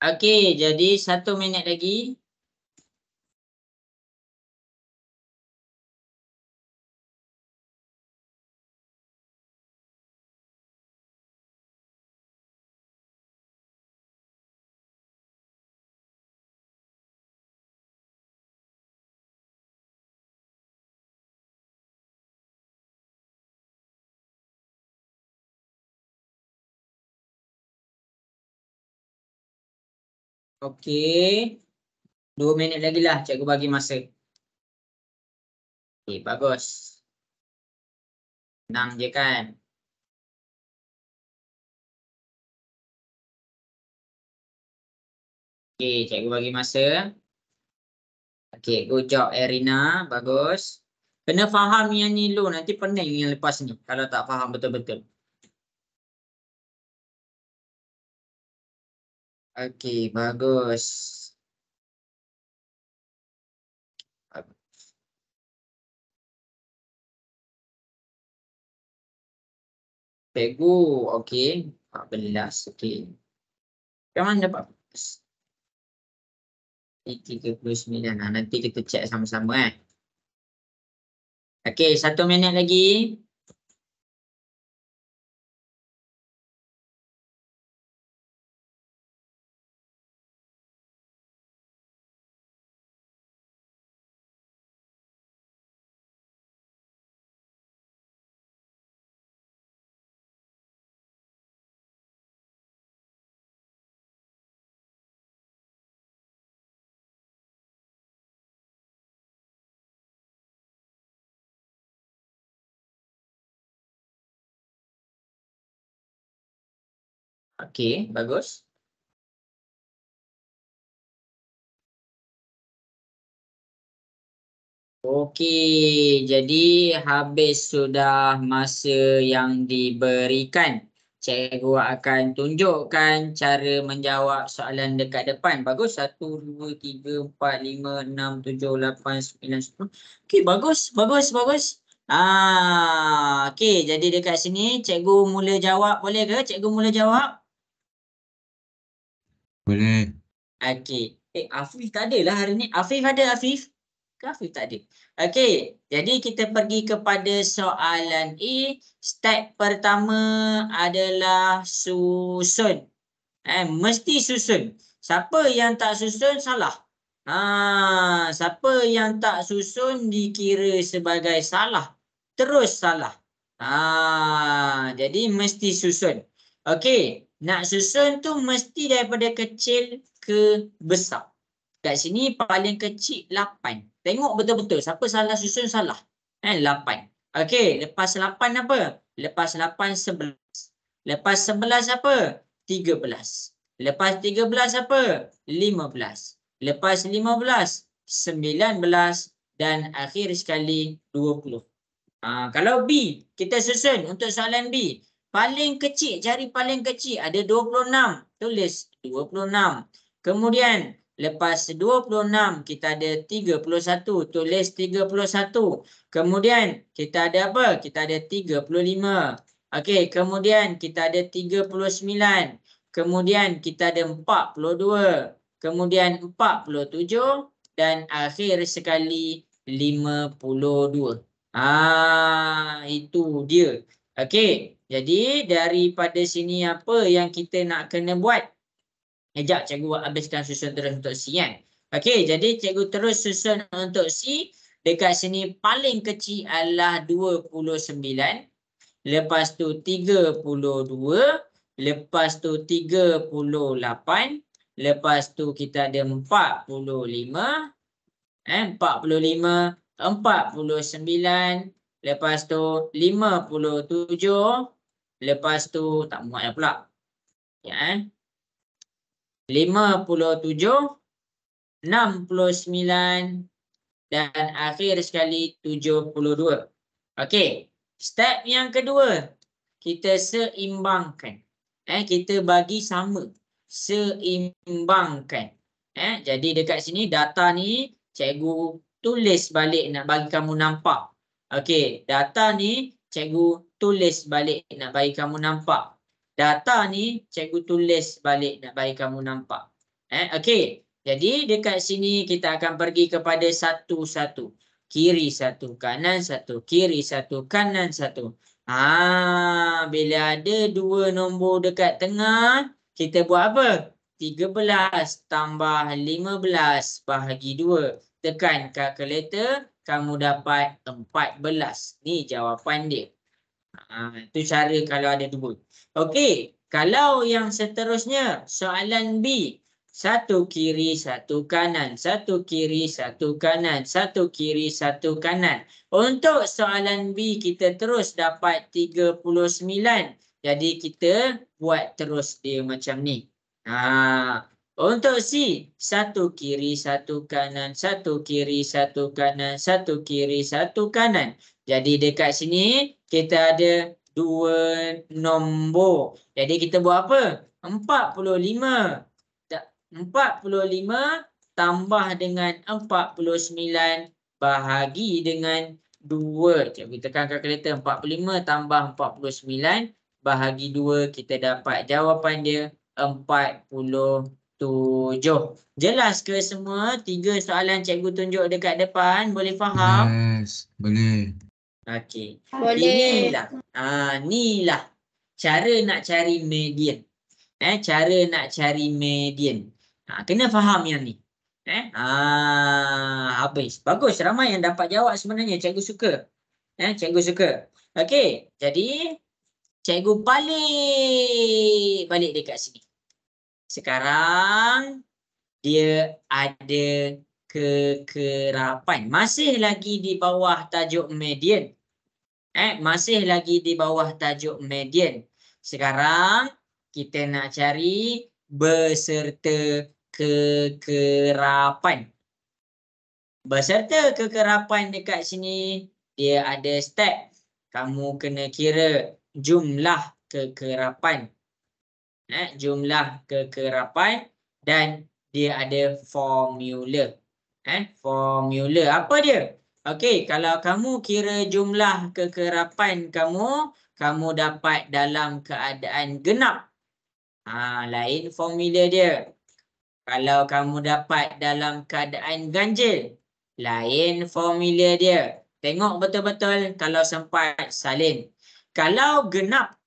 Speaker 1: Okey, jadi 1 minit lagi. Okey. 2 minit lagi lah cikgu bagi masa. Okey, bagus. Senang je kan? Okey, cikgu bagi masa. Okey, good job Erina. Bagus. Kena faham yang ni dulu. Nanti pening yang lepas ni. Kalau tak faham betul-betul. Okey, bagus. Cikgu, okey. 14, okey. Macam mana dapat 39? Nanti kita cek sama-sama Okey, 1 minit lagi. Okey, bagus. Okey, jadi habis sudah masa yang diberikan. Cikgu akan tunjukkan cara menjawab soalan dekat depan. Bagus. 1, 2, 3, 4, 5, 6, 7, 8, 9, 10. Okey, bagus. Bagus, bagus. Okey, jadi dekat sini cikgu mula jawab. Boleh ke cikgu mula jawab?
Speaker 3: Boleh.
Speaker 1: Okey. Afif tak ada lah hari ni. Afif ada, Afif? Afif tak ada. Okey. Jadi kita pergi kepada soalan A. Step pertama adalah susun. Mesti susun. Siapa yang tak susun salah. Siapa yang tak susun dikira sebagai salah. Terus salah. Jadi mesti susun. Okey. Nak susun tu mesti daripada kecil ke besar. Kat sini paling kecil 8. Tengok betul-betul. Siapa salah susun salah. 8. Okey. Lepas 8 apa? Lepas 8 11. Lepas 11 apa? 13. Lepas 13 apa? 15. Lepas 15 19. Dan akhir sekali 20. Kalau B, kita susun untuk soalan B. Paling kecil, cari paling kecil. Ada 26. Tulis 26. Kemudian lepas 26 kita ada 31. Tulis 31. Kemudian kita ada apa? Kita ada 35. Okey, kemudian kita ada 39. Kemudian kita ada 42. Kemudian 47 dan akhir sekali 52. Itu dia. Okey, jadi daripada sini apa yang kita nak kena buat? Sekejap cikgu habiskan susun terus untuk C kan. Okey, jadi cikgu terus susun untuk C. Dekat sini paling kecil adalah 29. Lepas tu 32. Lepas tu 38. Lepas tu kita ada 45. 45. 49. Lepas tu 57. Lepas tu tak muat pula. Ya, 57, 69 dan akhir sekali 72. Okey, step yang kedua kita seimbangkan. Kita bagi sama, seimbangkan. Jadi dekat sini data ni cikgu tulis balik nak bagi kamu nampak. Okey, data ni cikgu tulis balik nak bagi kamu nampak. Data ni cikgu tulis balik nak bagi kamu nampak. Okey, jadi dekat sini kita akan pergi kepada satu-satu. Kiri satu, kanan satu, kiri satu, kanan satu. Bila ada dua nombor dekat tengah, kita buat apa? 13 tambah 15 bahagi 2. Tekan kalkulator, kamu dapat 14. Ni jawapan dia. Itu cara kalau ada dua. Okey, kalau yang seterusnya soalan B. Satu kiri, satu kanan. Satu kiri, satu kanan. Satu kiri, satu kanan. Untuk soalan B kita terus dapat 39. Jadi kita buat terus dia macam ni. Untuk C. Satu kiri, satu kanan. Satu kiri, satu kanan. Satu kiri, satu kanan. Jadi dekat sini kita ada dua nombor. Jadi kita buat apa? 45. 45 tambah dengan 49 bahagi dengan 2. Cikgu tekan kalkulator. 45 tambah 49 bahagi 2. Kita dapat jawapan dia 47. Jelas ke semua? 3 soalan cikgu tunjuk dekat depan. Boleh faham?
Speaker 3: Yes, boleh.
Speaker 1: Okey.
Speaker 5: Boleh.
Speaker 1: Inilah cara nak cari median. Cara nak cari median. Kena faham yang ni. Habis. Bagus. Ramai yang dapat jawab sebenarnya. Cikgu suka. Cikgu suka. Okey. Jadi, cikgu balik dekat sini. Sekarang, dia ada kekerapan. Masih lagi di bawah tajuk median. Masih lagi di bawah tajuk median. Sekarang, kita nak cari beserta kekerapan. Beserta kekerapan dekat sini, dia ada step. Kamu kena kira jumlah kekerapan. Jumlah kekerapan dan dia ada formula. Formula apa dia? Okey, kalau kamu kira jumlah kekerapan kamu dapat dalam keadaan genap. Lain formula dia. Kalau kamu dapat dalam keadaan ganjil, lain formula dia. Tengok betul-betul kalau sempat salin. Kalau genap,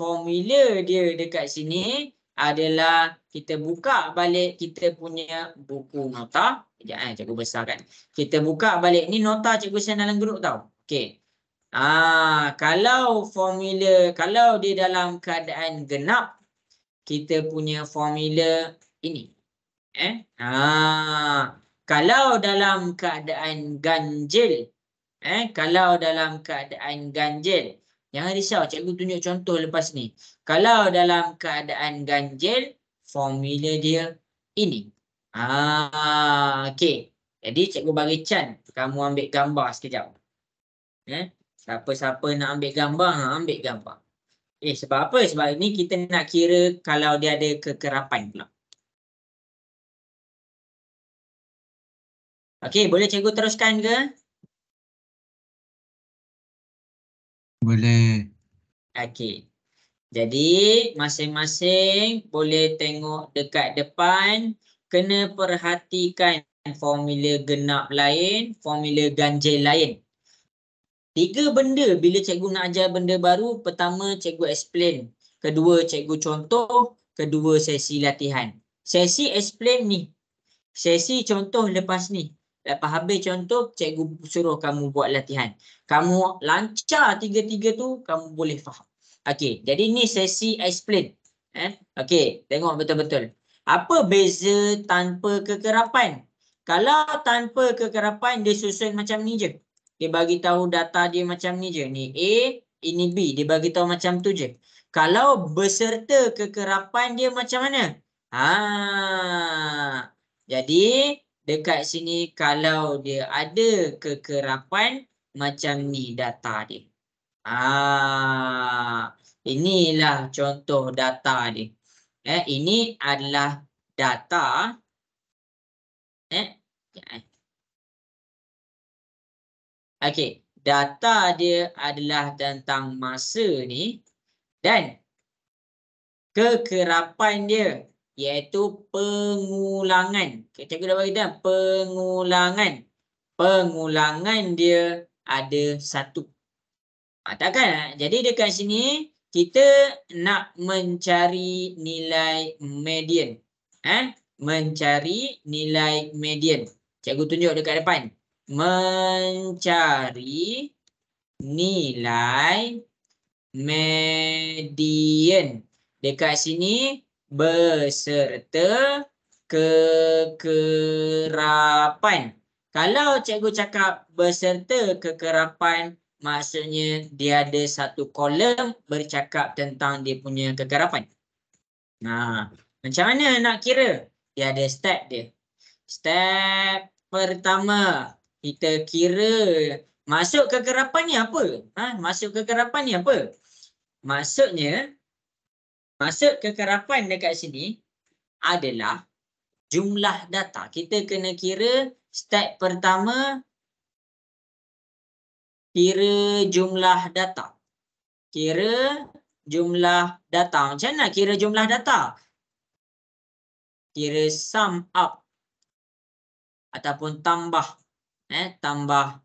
Speaker 1: formula dia dekat sini adalah kita buka balik kita punya buku nota. Sekejap cikgu besarkan. Kita buka balik ni nota cikgu send dalam grup tau. Okey. Kalau formula, kalau dia dalam keadaan genap, kita punya formula ini. Kalau dalam keadaan ganjil, jangan risau, cikgu tunjuk contoh lepas ni. Kalau dalam keadaan ganjil, formula dia ini. Okey. Jadi cikgu bagi Chan, kamu ambil gambar sekejap. Siapa-siapa nak ambil gambar, ambil gambar. Sebab apa? Sebab ini kita nak kira kalau dia ada kekerapan pula. Okey, boleh cikgu teruskan ke?
Speaker 3: Boleh.
Speaker 1: Okey. Jadi masing-masing boleh tengok dekat depan, kena perhatikan formula genap lain, formula ganjil lain. 3 benda bila cikgu nak ajar benda baru, pertama cikgu explain, kedua cikgu contoh, kedua sesi latihan. Sesi explain ni, sesi contoh lepas ni. Lepas habis contoh, cikgu suruh kamu buat latihan. Kamu lancar 3-3 tu, kamu boleh faham. Okey, jadi ni sesi explain. Okey, tengok betul-betul. Apa beza tanpa kekerapan? Kalau tanpa kekerapan, dia susun macam ni je. Dia bagi tahu data dia macam ni je. Ni A, ini B. Dia bagi tahu macam tu je. Kalau beserta kekerapan dia macam mana? Jadi dekat sini kalau dia ada kekerapan, macam ni data dia. Inilah contoh data dia. Ini adalah data. Okey, data dia adalah tentang masa ni dan kekerapan dia iaitu pengulangan. Cikgu dah bagi tahu pengulangan. Pengulangan dia ada 1. Takkan? Jadi dekat sini kita nak mencari nilai median. Mencari nilai median. Cikgu tunjuk dekat depan. Mencari nilai median. Dekat sini beserta kekerapan. Kalau cikgu cakap beserta kekerapan, maksudnya dia ada 1 kolom bercakap tentang dia punya kekerapan. Macam mana nak kira? Dia ada step dia. Step pertama, kita kira masuk kekerapan ni apa? Masuk kekerapan ni apa? Maksudnya, masuk kekerapan dekat sini adalah jumlah data. Kita kena kira step pertama, kira jumlah data. Kira jumlah data. Macam mana kira jumlah data? Kira sum up ataupun tambah. Tambah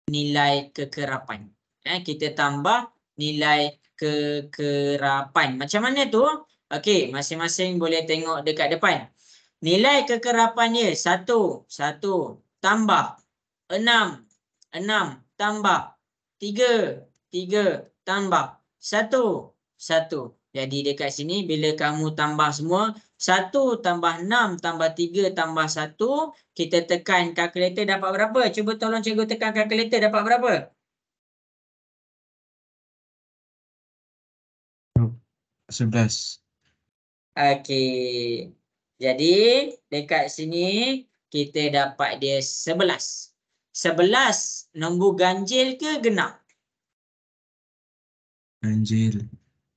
Speaker 1: nilai kekerapan. Kita tambah nilai kekerapan. Macam mana tu? Okey, masing-masing boleh tengok dekat depan. Nilai kekerapannya 1 tambah 6 tambah 3 tambah 1. Jadi dekat sini bila kamu tambah semua 1 tambah 6 tambah 3 tambah 1, kita tekan kalkulator dapat berapa? Cuba tolong cikgu tekan kalkulator dapat berapa?
Speaker 3: 11.
Speaker 1: Okey. Jadi dekat sini kita dapat dia 11. 11 nombor ganjil ke genap?
Speaker 3: Ganjil.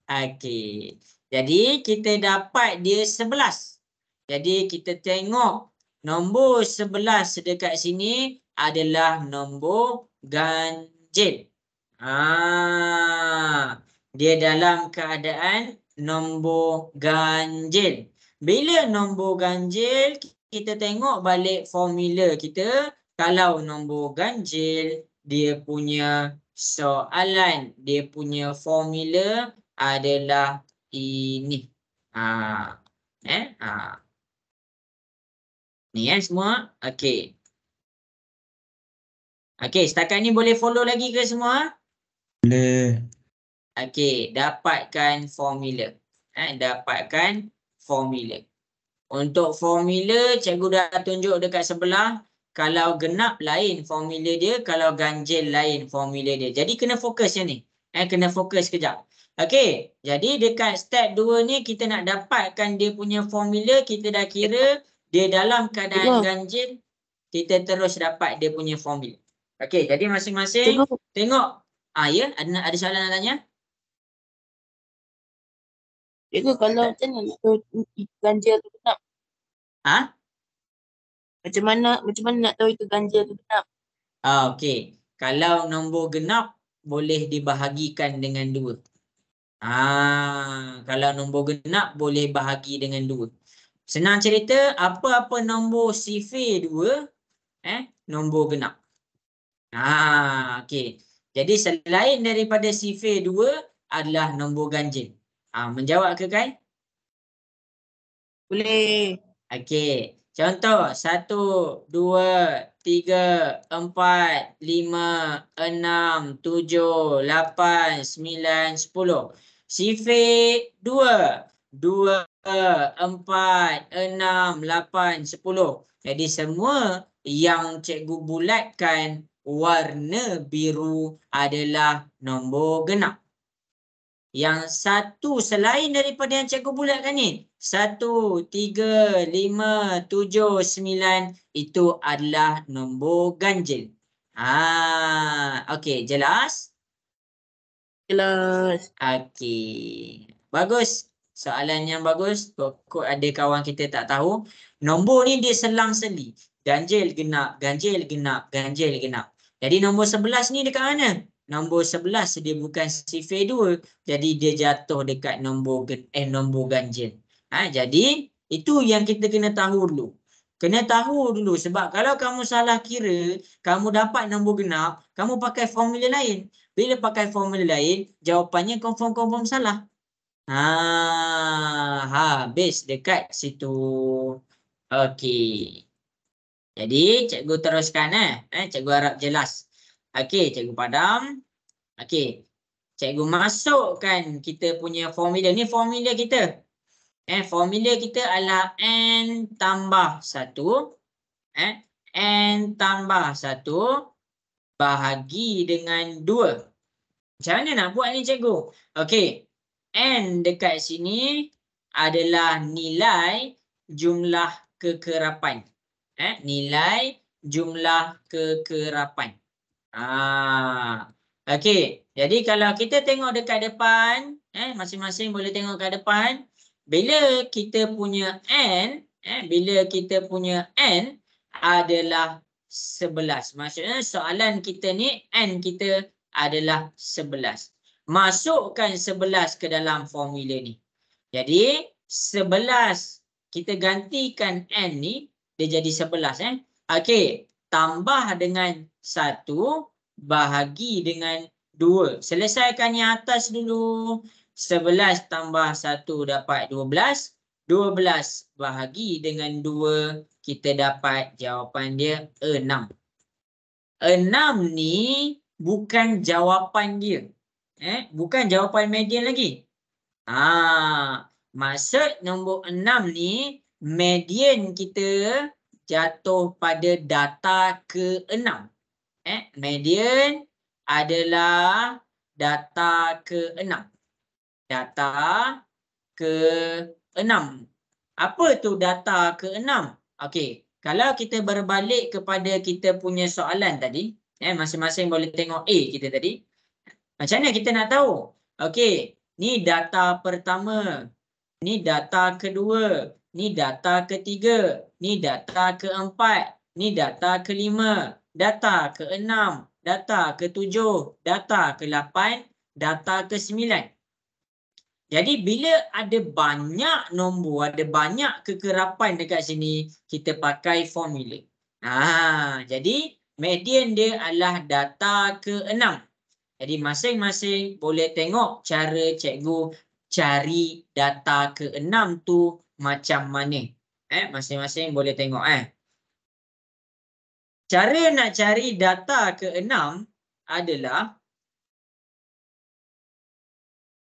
Speaker 1: Okey. Jadi kita dapat dia 11. Jadi kita tengok nombor 11 dekat sini adalah nombor ganjil. Dia dalam keadaan nombor ganjil. Bila nombor ganjil, kita tengok balik formula kita. Kalau nombor ganjil, dia punya soalan, dia punya formula adalah ini. Ni semua. Okey. Okey, setakat ni boleh follow lagi ke semua?
Speaker 3: Boleh.
Speaker 1: Okey, dapatkan formula. Dapatkan formula. Untuk formula, cikgu dah tunjuk dekat sebelah. Kalau genap lain formula dia, kalau ganjil lain formula dia. Jadi kena fokus yang ni. Kena fokus kejap. Okey, jadi dekat step 2 ni kita nak dapatkan dia punya formula. Kita dah kira dia dalam keadaan ganjil. Kita terus dapat dia punya formula. Okey, jadi masing-masing
Speaker 5: Cikgu,
Speaker 1: tengok. Ya, ada soalan nak tanya?
Speaker 5: cikgu kalau macam mana nak tahu itu ganjil tu genap?
Speaker 1: Ha?
Speaker 5: Macam mana nak tahu itu ganjil tu genap?
Speaker 1: Okey. Kalau nombor genap boleh dibahagikan dengan 2. Kalau nombor genap boleh bahagi dengan 2. Senang cerita, apa-apa nombor sifir 2, nombor genap. Okey. Jadi selain daripada sifir 2 adalah nombor ganjil. Menjawab ke Kai?
Speaker 5: Boleh.
Speaker 1: Okey. Contoh 1, 2, 3, 4, 5, 6, 7, 8, 9, 10. Sifir 2, 2, 4, 6, 8, 10. Jadi semua yang cikgu bulatkan warna biru adalah nombor genap. Yang satu selain daripada yang cikgu bulatkan ni, 1, 3, 5, 7, 9 itu adalah nombor ganjil. Okey, jelas?
Speaker 5: Jelas.
Speaker 1: Okey. Bagus. Soalan yang bagus. Kok ada kawan kita tak tahu. Nombor ni dia selang-seli. Ganjil genap, ganjil genap, ganjil genap. Jadi nombor 11 ni dekat mana? Nombor 11 dia bukan sifir 2. Jadi dia jatuh dekat nombor ganjil. Jadi itu yang kita kena tahu dulu. Kena tahu dulu sebab kalau kamu salah kira, kamu dapat nombor genap, kamu pakai formula lain. Bila pakai formula lain, jawapannya confirm salah. Habis dekat situ. Okey. Jadi cikgu teruskan cikgu harap jelas. Okey, cikgu padam. Okey. Cikgu masukkan kita punya formula. Ni formula kita. Formula kita adalah N tambah 1. N tambah 1 bahagi dengan 2. Macam mana nak buat ni cikgu? Okey. N dekat sini adalah nilai jumlah kekerapan. Nilai jumlah kekerapan. Okey. Jadi kalau kita tengok dekat depan, masing-masing boleh tengok kat depan. Bila kita punya N, adalah 11. Maksudnya soalan kita ni N kita adalah 11. Masukkan 11 ke dalam formula ni. Jadi 11 kita gantikan N ni dia jadi 11 Okey, tambah dengan 1 bahagi dengan 2. Selesaikan yang atas dulu. 11 tambah 1 dapat 12. 12 bahagi dengan 2 kita dapat jawapan dia 6. 6 ni bukan jawapan dia. Bukan jawapan median lagi. Maksud nombor 6 ni median kita jatuh pada data ke-6. Median adalah data ke-6. Data ke-6. Apa tu data ke-6? Okey, kalau kita berbalik kepada kita punya soalan tadi, masing-masing boleh tengok A kita tadi. Macam mana kita nak tahu? Okey, ni data pertama, ni data kedua, ni data ketiga, ni data keempat, ni data kelima, data keenam, data ketujuh, data ke-8, data ke-9. Jadi bila ada banyak nombor, ada banyak kekerapan dekat sini, kita pakai formula. Jadi median dia adalah data ke-6. Jadi masing-masing boleh tengok cara cikgu cari data ke-6 tu macam mana. Masing-masing boleh tengok. Cara nak cari data ke-6 adalah,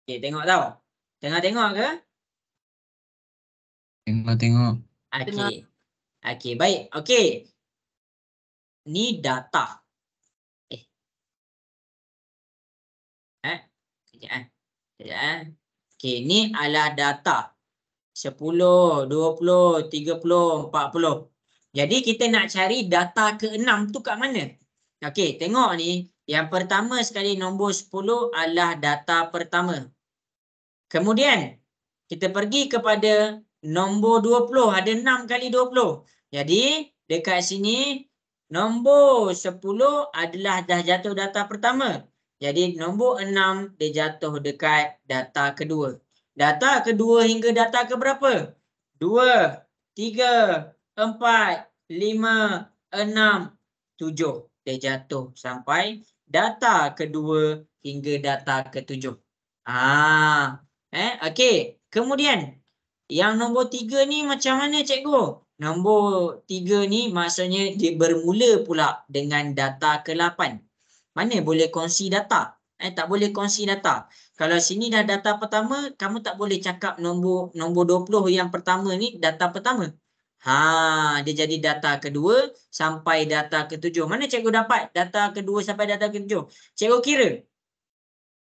Speaker 1: okay, tengok tau. Tengah tengok ke?
Speaker 3: Tengok.
Speaker 1: Okey. Okey, baik. Okey. Ni data. Sekejap. Okey, ni adalah data. 10, 20, 30, 40. Jadi kita nak cari data ke-6 tu kat mana? Okey, tengok ni. Yang pertama sekali nombor 10 adalah data pertama. Kemudian kita pergi kepada nombor 20. Ada 6 kali 20. Jadi dekat sini nombor 10 adalah dah jatuh data pertama. Jadi nombor 6 dia jatuh dekat data kedua. Data kedua hingga data ke berapa? 2, 3, 4, 5, 6, 7. Dia jatuh sampai data kedua hingga data ke-7. Okey. Kemudian yang nombor 3 ni macam mana cikgu? Nombor 3 ni maksudnya dia bermula pula dengan data ke-8. Mana boleh kongsi data? Tak boleh kongsi data. Kalau sini dah data pertama, kamu tak boleh cakap nombor 20 yang pertama ni data pertama. Dia jadi data kedua sampai data ke-7. Mana cikgu dapat data kedua sampai data ke-7? Cikgu kira.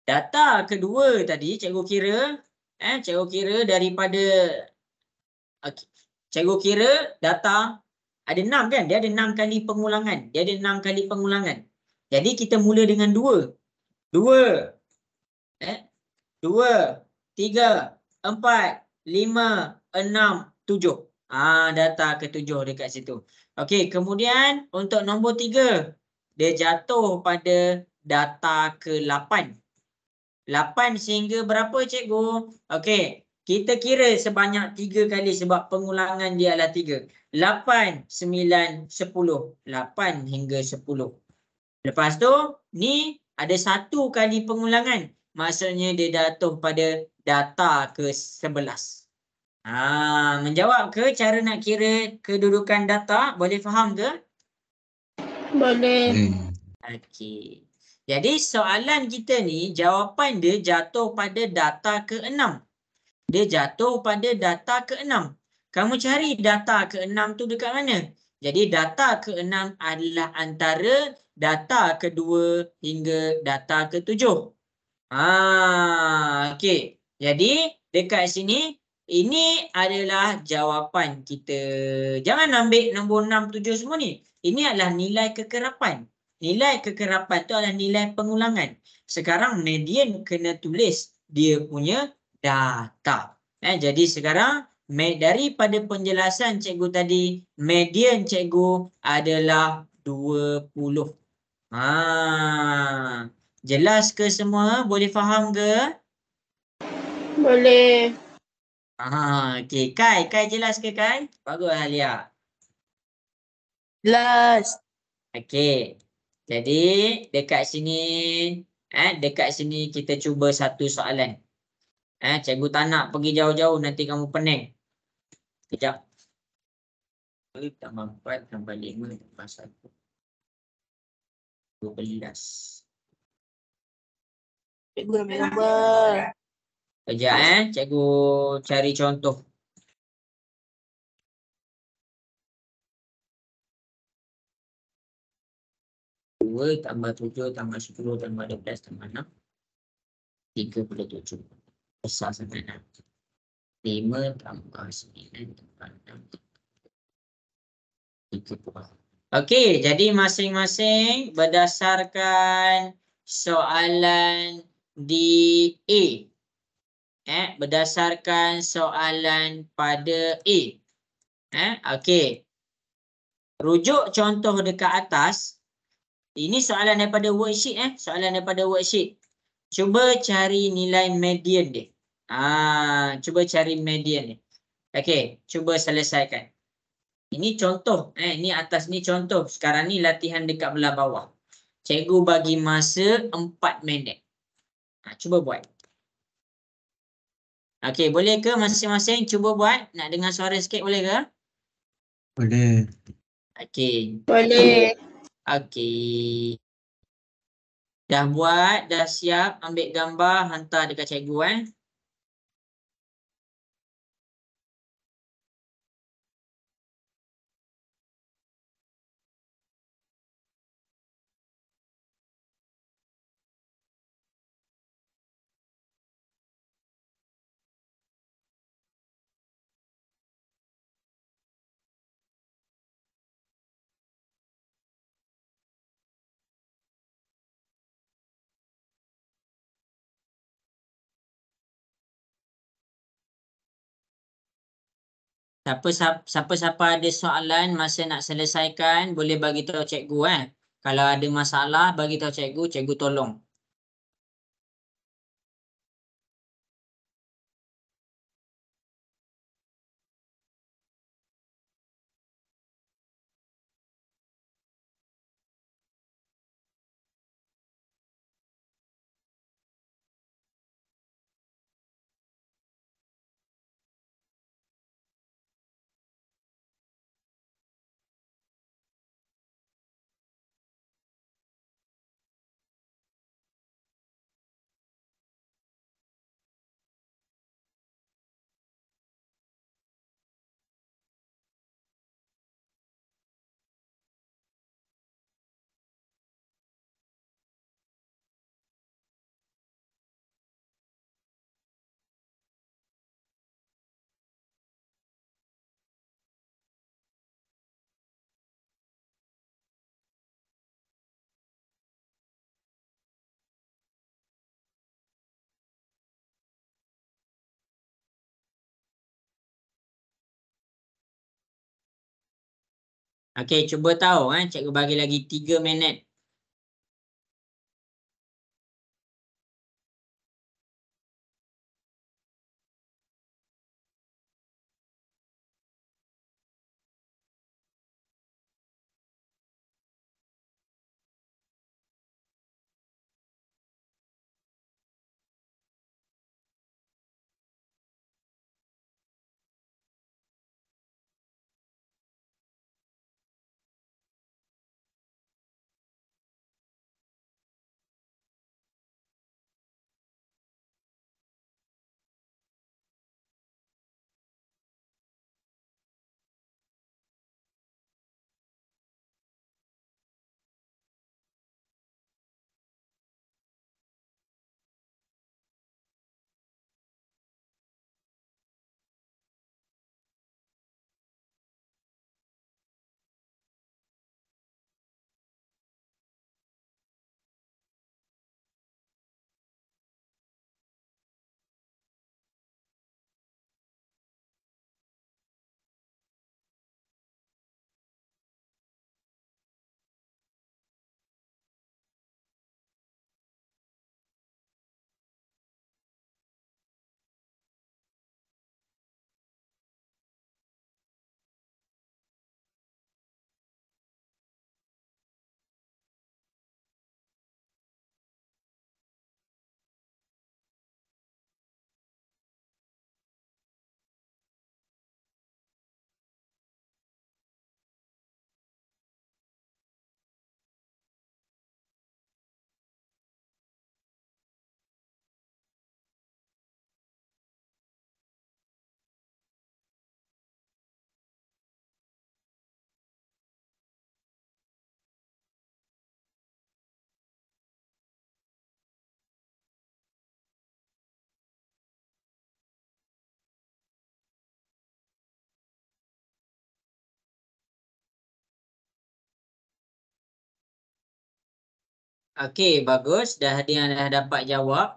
Speaker 1: Data kedua tadi cikgu kira daripada cikgu kira data ada 6 kan? Dia ada 6 kali pengulangan. Jadi kita mula dengan 2. 2, 3, 4, 5, 6, 7. Data ke-7 dekat situ. Okey, kemudian untuk nombor 3, dia jatuh pada data ke-8. 8 sehingga berapa cikgu? Okey, kita kira sebanyak 3 kali sebab pengulangan dia adalah 3. 8, 9, 10. 8 hingga 10. Lepas tu, ni ada 1 kali pengulangan. Maksudnya dia jatuh pada data ke-11. Menjawab ke cara nak kira kedudukan data? Boleh faham ke?
Speaker 5: Boleh.
Speaker 1: Okey. Jadi soalan kita ni jawapan dia jatuh pada data ke-6. Dia jatuh pada data ke-6. Kamu cari data ke-6 tu dekat mana? Jadi data ke-6 adalah antara data kedua hingga data ke-7. Okey. Jadi dekat sini ini adalah jawapan kita. Jangan ambil nombor 6, 7 semua ni. Ini adalah nilai kekerapan. Nilai kekerapan tu adalah nilai pengulangan. Sekarang median kena tulis dia punya data. Jadi sekarang daripada penjelasan cikgu tadi, median cikgu adalah 20. Jelas ke semua? Boleh faham ke?
Speaker 5: Boleh.
Speaker 1: Okey. Kai jelas ke Kai? Bagus Alia.
Speaker 5: Jelas.
Speaker 1: Okey. Jadi dekat sini kita cuba satu soalan. Cikgu tak nak pergi jauh-jauh nanti kamu pening. Kejap. Tambah 4 tambah 5 tambah 1. 12.
Speaker 5: Cikgu ambil gambar.
Speaker 1: Kejap cikgu cari contoh. Tambah 7 tambah 10 tambah 12 tambah 6. 37. Besar sangat. 5 tambah 9 tambah 6. 30. Okey, jadi masing-masing berdasarkan soalan di A. Berdasarkan soalan pada A. Okey. Rujuk contoh dekat atas. Ini soalan daripada worksheet. Cuba cari nilai median dia. Cuba cari median dia. Okey, cuba selesaikan. Ini contoh. Ini atas ni contoh. Sekarang ni latihan dekat belah bawah. Cikgu bagi masa 4 minit. Cuba buat. Okey, boleh ke masing-masing cuba buat? Nak dengar suara sikit boleh ke?
Speaker 3: Boleh.
Speaker 1: Okey.
Speaker 5: Boleh.
Speaker 1: Okey. Dah buat, dah siap, ambil gambar, hantar dekat cikgu. Siapa-siapa ada soalan masa nak selesaikan boleh bagi tahu cikgu Kalau ada masalah bagi tahu cikgu, cikgu tolong. Okey, cuba tahu cikgu bagi lagi 3 minit. Okey, bagus. Dah ada yang dah dapat jawab.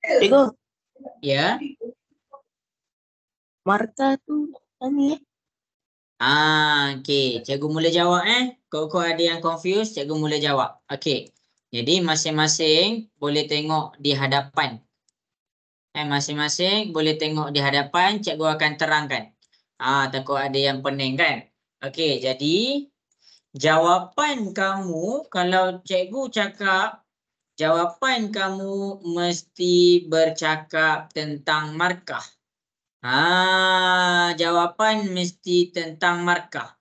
Speaker 5: Cikgu,
Speaker 1: Ya.
Speaker 5: markah tu ni
Speaker 1: Okey, cikgu mula jawab Kau ada yang confused, cikgu mula jawab. Okey. Jadi masing-masing boleh tengok di hadapan. Masing-masing boleh tengok di hadapan, cikgu akan terangkan. Takut ada yang pening kan. Okey, jawapan kamu, kalau cikgu cakap, jawapan kamu mesti bercakap tentang markah. Jawapan mesti tentang markah.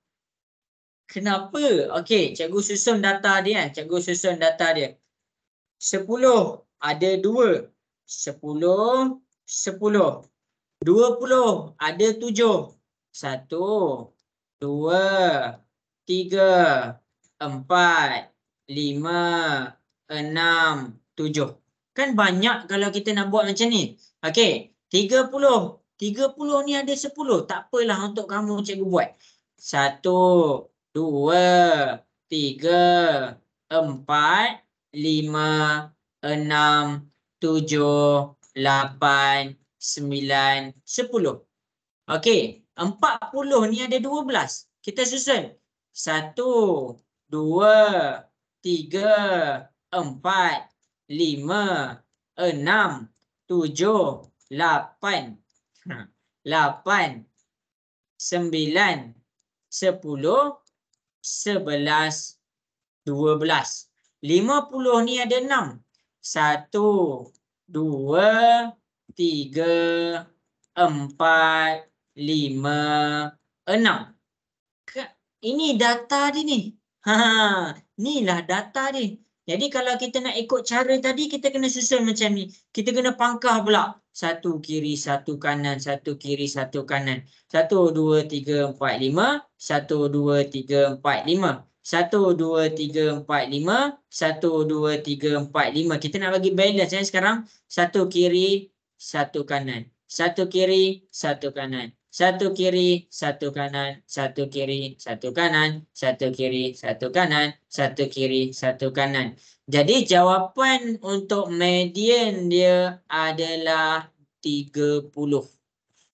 Speaker 1: Kenapa? Okey, cikgu susun data dia. Cikgu susun data dia. 10 ada 2. 10, 10. 20 ada 7. 1, 2, 3, 4, 5, 6, 7. Kan banyak kalau kita nak buat macam ni. Okey, 30. 30 ni ada 10. Tak apalah untuk kamu cikgu buat. 1, 2, 3, 4, 5, 6, 7, 8, 9, 10. Okey, 40 ni ada 12. Kita susun. 1, 2, 3, 4, 5, 6, 7, 8, 8, 9, 10, 11, 12. 50 ni ada 6. 1, 2, 3, 4, 5, 6. Ini data dia ni. Inilah data dia. Jadi kalau kita nak ikut cara tadi, kita kena susun macam ni. Kita kena pangkah pula. 1 kiri, 1 kanan, 1 kiri, 1 kanan. 1, 2, 3, 4, 5. 1, 2, 3, 4, 5. 1, 2, 3, 4, 5. 1, 2, 3, 4, 5. Kita nak bagi balance sekarang. 1 kiri, 1 kanan. 1 kiri, 1 kanan. 1 kiri, 1 kanan. 1 kiri, 1 kanan. 1 kiri, 1 kanan. 1 kiri, 1 kanan. Jadi jawapan untuk median dia adalah 30.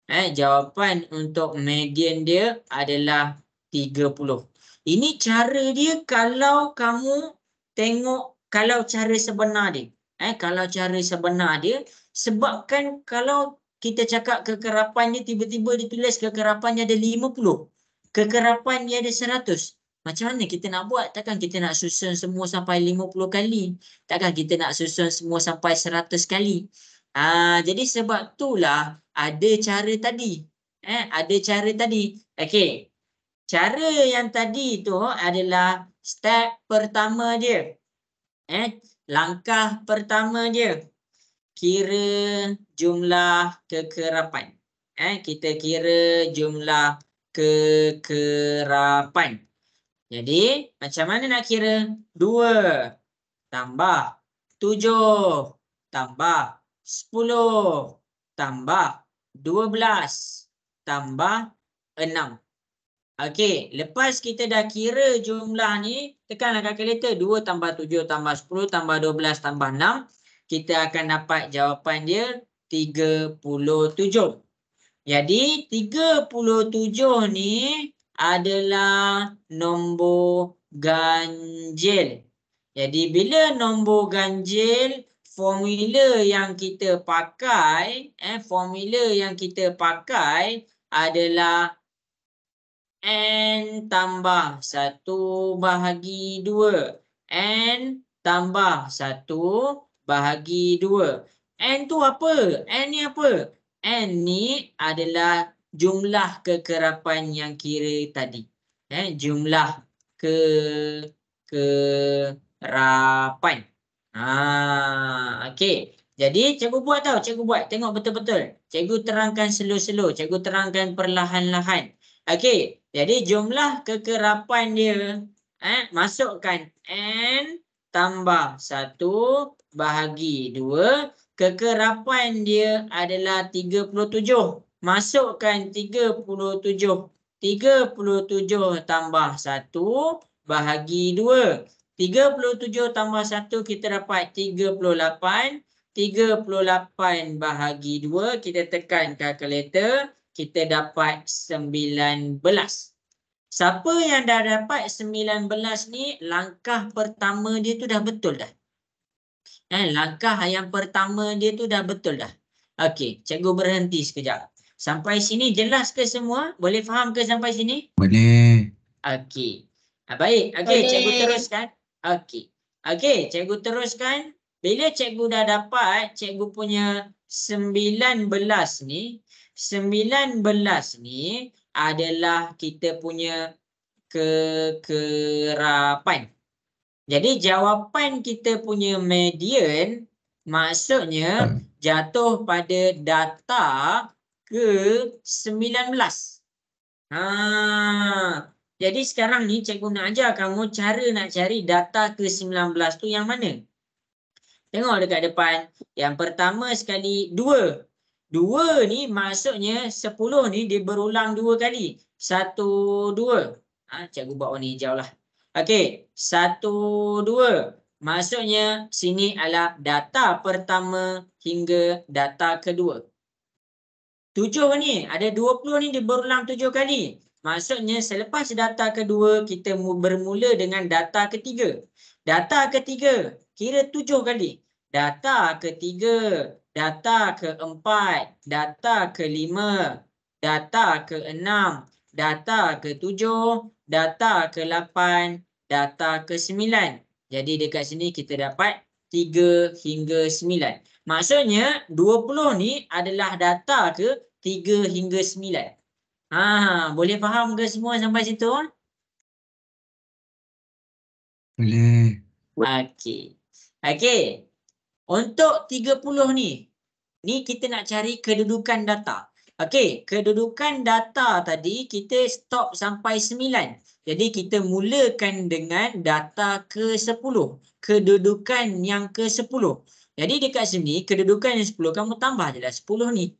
Speaker 1: Jawapan untuk median dia adalah 30. Ini cara dia kalau kamu tengok kalau cara sebenar dia. Kalau cara sebenar dia, sebabkan kalau kita cakap kekerapan dia, tiba-tiba ditulis kekerapannya ada 50. Kekerapan dia ada 100. Macam mana kita nak buat? Takkan kita nak susun semua sampai 50 kali. Takkan kita nak susun semua sampai 100 kali. Jadi sebab itulah ada cara tadi. Ada cara tadi. Okey. Cara yang tadi tu adalah step pertama dia. Langkah pertama dia. Kira jumlah kekerapan. Kita kira jumlah kekerapan. Jadi macam mana nak kira? 2 tambah 7 tambah 10 tambah 12 tambah 6. Okey, lepas kita dah kira jumlah ni, tekanlah kalkulator. 2 tambah 7 tambah 10 tambah 12 tambah 6. Kita akan dapat jawapan dia 37. Jadi 37 ni adalah nombor ganjil. Jadi bila nombor ganjil, formula yang kita pakai, adalah N tambah 1 bahagi 2. N tambah 1 bahagi 2. N tu apa? N ni apa? N ni adalah jumlah kekerapan yang kira tadi. Jumlah kekerapan. Okey. Jadi cikgu buat tau. Cikgu buat. Tengok betul-betul. Cikgu terangkan slow-slow. Cikgu terangkan perlahan-lahan. Okey. Jadi jumlah kekerapan dia. Masukkan N tambah 1 bahagi 2. Kekerapan dia adalah 37. Masukkan 37. 37 tambah 1 bahagi 2. 37 tambah 1 kita dapat 38. 38 bahagi 2. Kita tekan kalkulator. Kita dapat 19. Siapa yang dah dapat 19 ni, langkah pertama dia tu dah betul dah. Langkah yang pertama dia tu dah betul dah. Okey, cikgu berhenti sekejap. Sampai sini jelas ke semua? Boleh faham ke sampai sini?
Speaker 3: Boleh.
Speaker 1: Okey. Baik. Okey, cikgu
Speaker 5: Boleh.
Speaker 1: teruskan. Okey. Okey, cikgu teruskan. Bila cikgu dah dapat cikgu punya 19 ni, 19 ni adalah kita punya kekerapan. Jadi jawapan kita punya median maksudnya jatuh pada data ke-19. Jadi sekarang ni cikgu nak ajar kamu cara nak cari data ke-19 tu yang mana? Tengok dekat depan. Yang pertama sekali 2. 2 ni maksudnya 10 ni dia berulang 2 kali. 1, 2. Cikgu buat warna hijau lah. Okey. 1, 2. Maksudnya sini adalah data pertama hingga data kedua. 7 ni, ada 20 ni dia berulang 7 kali. Maksudnya selepas data kedua, kita bermula dengan data ketiga. Data ketiga, kira 7 kali. Data ketiga, data keempat, data kelima, data keenam, data ketujuh, data ke-8, data ke-9. Jadi dekat sini kita dapat 3 hingga 9. Maksudnya 20 ni adalah data ke 3 hingga 9. Boleh faham ke semua sampai situ?
Speaker 3: Boleh.
Speaker 1: Okey. Okey. Untuk 30 ni kita nak cari kedudukan data. Okey, kedudukan data tadi kita stop sampai 9. Jadi kita mulakan dengan data ke-10. Kedudukan yang ke-10. Jadi dekat sini kedudukan yang 10 kamu tambah je lah 10 ni.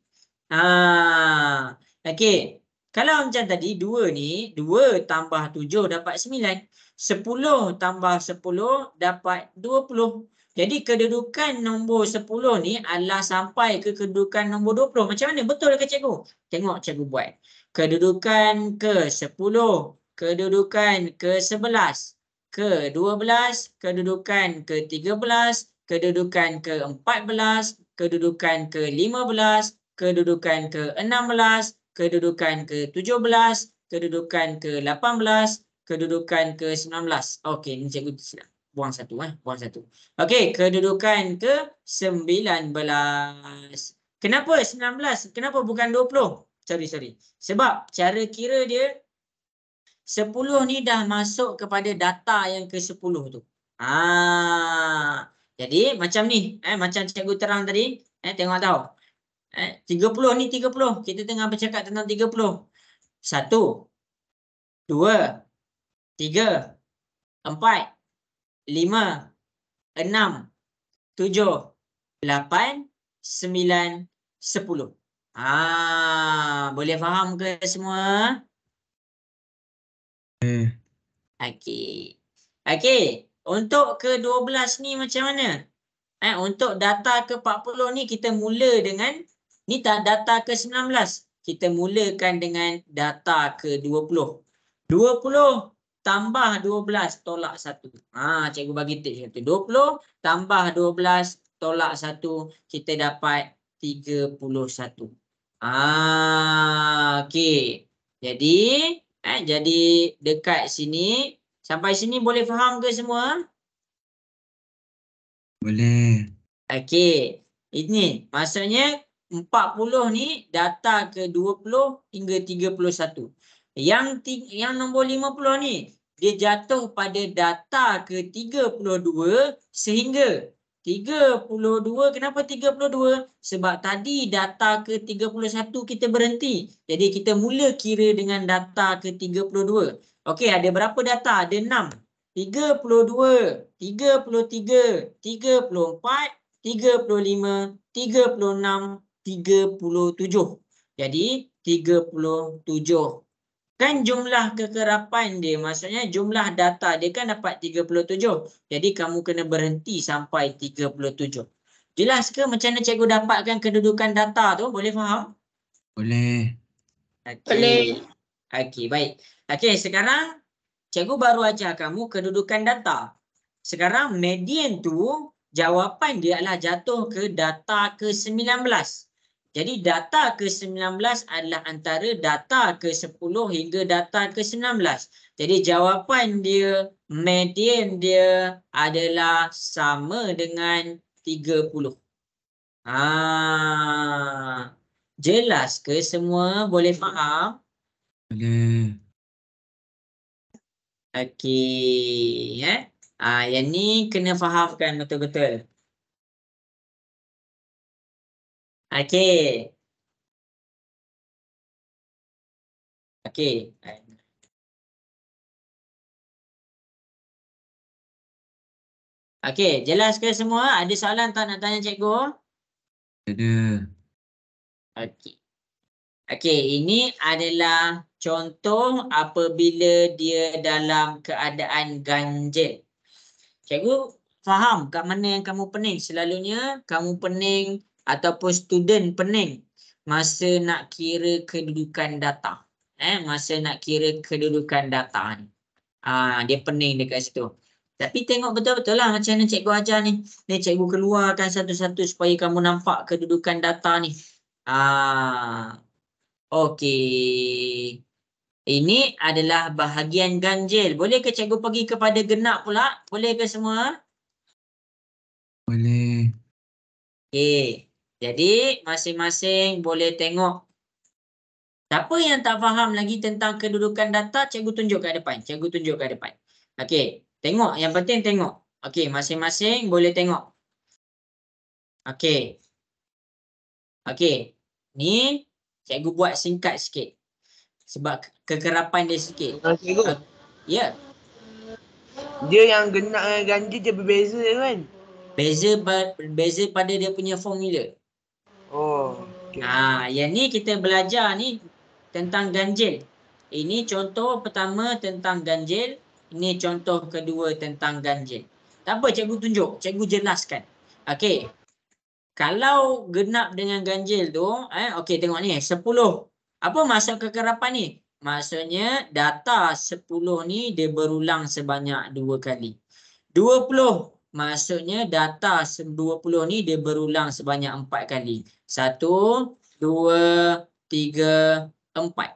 Speaker 1: Okey. Kalau macam tadi 2 ni 2 tambah 7 dapat 9. 10 tambah 10 dapat 20. Jadi kedudukan nombor 10 ni adalah sampai ke kedudukan nombor 20. Macam mana? Betul ke cikgu? Tengok cikgu buat. Kedudukan ke-10, kedudukan ke-11, ke-12, kedudukan ke-13, kedudukan ke-14, kedudukan ke-15, kedudukan ke-16, kedudukan ke-17, kedudukan ke-18, kedudukan ke-19. Okey, ni cikgu silap. Buang satu. Okey, kedudukan ke-19. Kenapa 19? Kenapa bukan 20? Sorry. Sebab cara kira dia 10 ni dah masuk kepada data yang ke-10 tu. Jadi macam ni, macam cikgu terang tadi, tengok tahu. 30 ni 30. Kita tengah bercakap tentang 30. 1, 2, 3, 4, 5, 6, 7, 8, 9, 10. Boleh faham ke semua? Okey. Untuk ke-12 ni macam mana? Untuk data ke-40 ni kita mula dengan ni data ke-19. Kita mulakan dengan data ke-20. 20 tambah 12 tolak 1. Cikgu bagi tips satu. 20 tambah 12 tolak 1 kita dapat 31. Okey. Jadi dekat sini sampai sini boleh faham ke semua?
Speaker 3: Boleh.
Speaker 1: Okey. Ini maksudnya 40 ni data ke-20 hingga 31. Yang nombor 50 ni dia jatuh pada data ke-32 sehingga 32. Kenapa 32? Sebab tadi data ke-31 kita berhenti. Jadi kita mula kira dengan data ke-32. Okey, ada berapa data? Ada 6. 32, 33, 34, 35, 36, 37. Jadi 37. Kan jumlah kekerapan dia, maksudnya jumlah data dia kan dapat 37. Jadi kamu kena berhenti sampai 37. Jelas ke macam mana cikgu dapatkan kedudukan data tu? Boleh faham?
Speaker 3: Boleh.
Speaker 5: Boleh.
Speaker 1: Okey, baik. Okey, sekarang cikgu baru ajar kamu kedudukan data. Sekarang median tu jawapan dia adalah jatuh ke data ke-19. Jadi data ke-19 adalah antara data ke-10 hingga data ke-19. Jadi jawapan dia, median dia adalah sama dengan 30. Jelas ke semua? Boleh faham?
Speaker 3: Boleh.
Speaker 1: Okey. Yang ni kena fahamkan betul-betul. Okey. Okey. Okey, jelas ke semua? Ada soalan tak nak tanya cikgu?
Speaker 3: Ada.
Speaker 1: Okey. Okey, ini adalah contoh apabila dia dalam keadaan ganjil. Cikgu faham kat mana yang kamu pening. Selalunya kamu pening ataupun student pening masa nak kira kedudukan data. Masa nak kira kedudukan data ni. Dia pening dekat situ. Tapi tengok betul-betul lah macam mana cikgu ajar ni. Ni cikgu keluarkan satu-satu supaya kamu nampak kedudukan data ni. Okey. Ini adalah bahagian ganjil. Boleh ke cikgu pergi kepada genap pula? Boleh ke semua?
Speaker 3: Boleh.
Speaker 1: Okey. Jadi masing-masing boleh tengok. Siapa yang tak faham lagi tentang kedudukan data, cikgu tunjuk kat depan. Cikgu tunjuk kat depan. Okey. Tengok. Yang penting tengok. Okey. Masing-masing boleh tengok. Okey. Okey. Ni cikgu buat singkat sikit. Sebab kekerapan dia sikit.
Speaker 4: Cikgu,
Speaker 1: Ya.
Speaker 4: dia yang genap dengan ganjil dia berbeza kan?
Speaker 1: Beza pada dia punya formula.
Speaker 4: Oh, okey.
Speaker 1: Yang ni kita belajar ni tentang ganjil. Ini contoh pertama tentang ganjil. Ini contoh kedua tentang ganjil. Tak apa cikgu tunjuk. Cikgu jelaskan. Okey. Kalau genap dengan ganjil tu, okey tengok ni 10. Apa maksud kekerapan ni? Maksudnya data 10 ni dia berulang sebanyak 2 kali. 20 maksudnya data 20 ni dia berulang sebanyak 4 kali. 1, 2, 3, 4.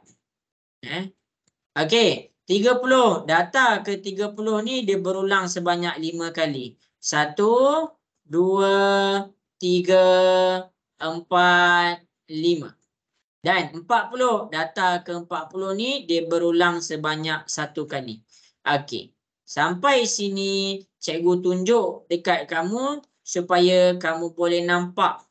Speaker 1: Okey, 30. Data ke 30 ni dia berulang sebanyak 5 kali. 1, 2, 3, 4, 5. Dan 40. Data ke 40 ni dia berulang sebanyak 1 kali. Okey. Sampai sini cikgu tunjuk dekat kamu supaya kamu boleh nampak.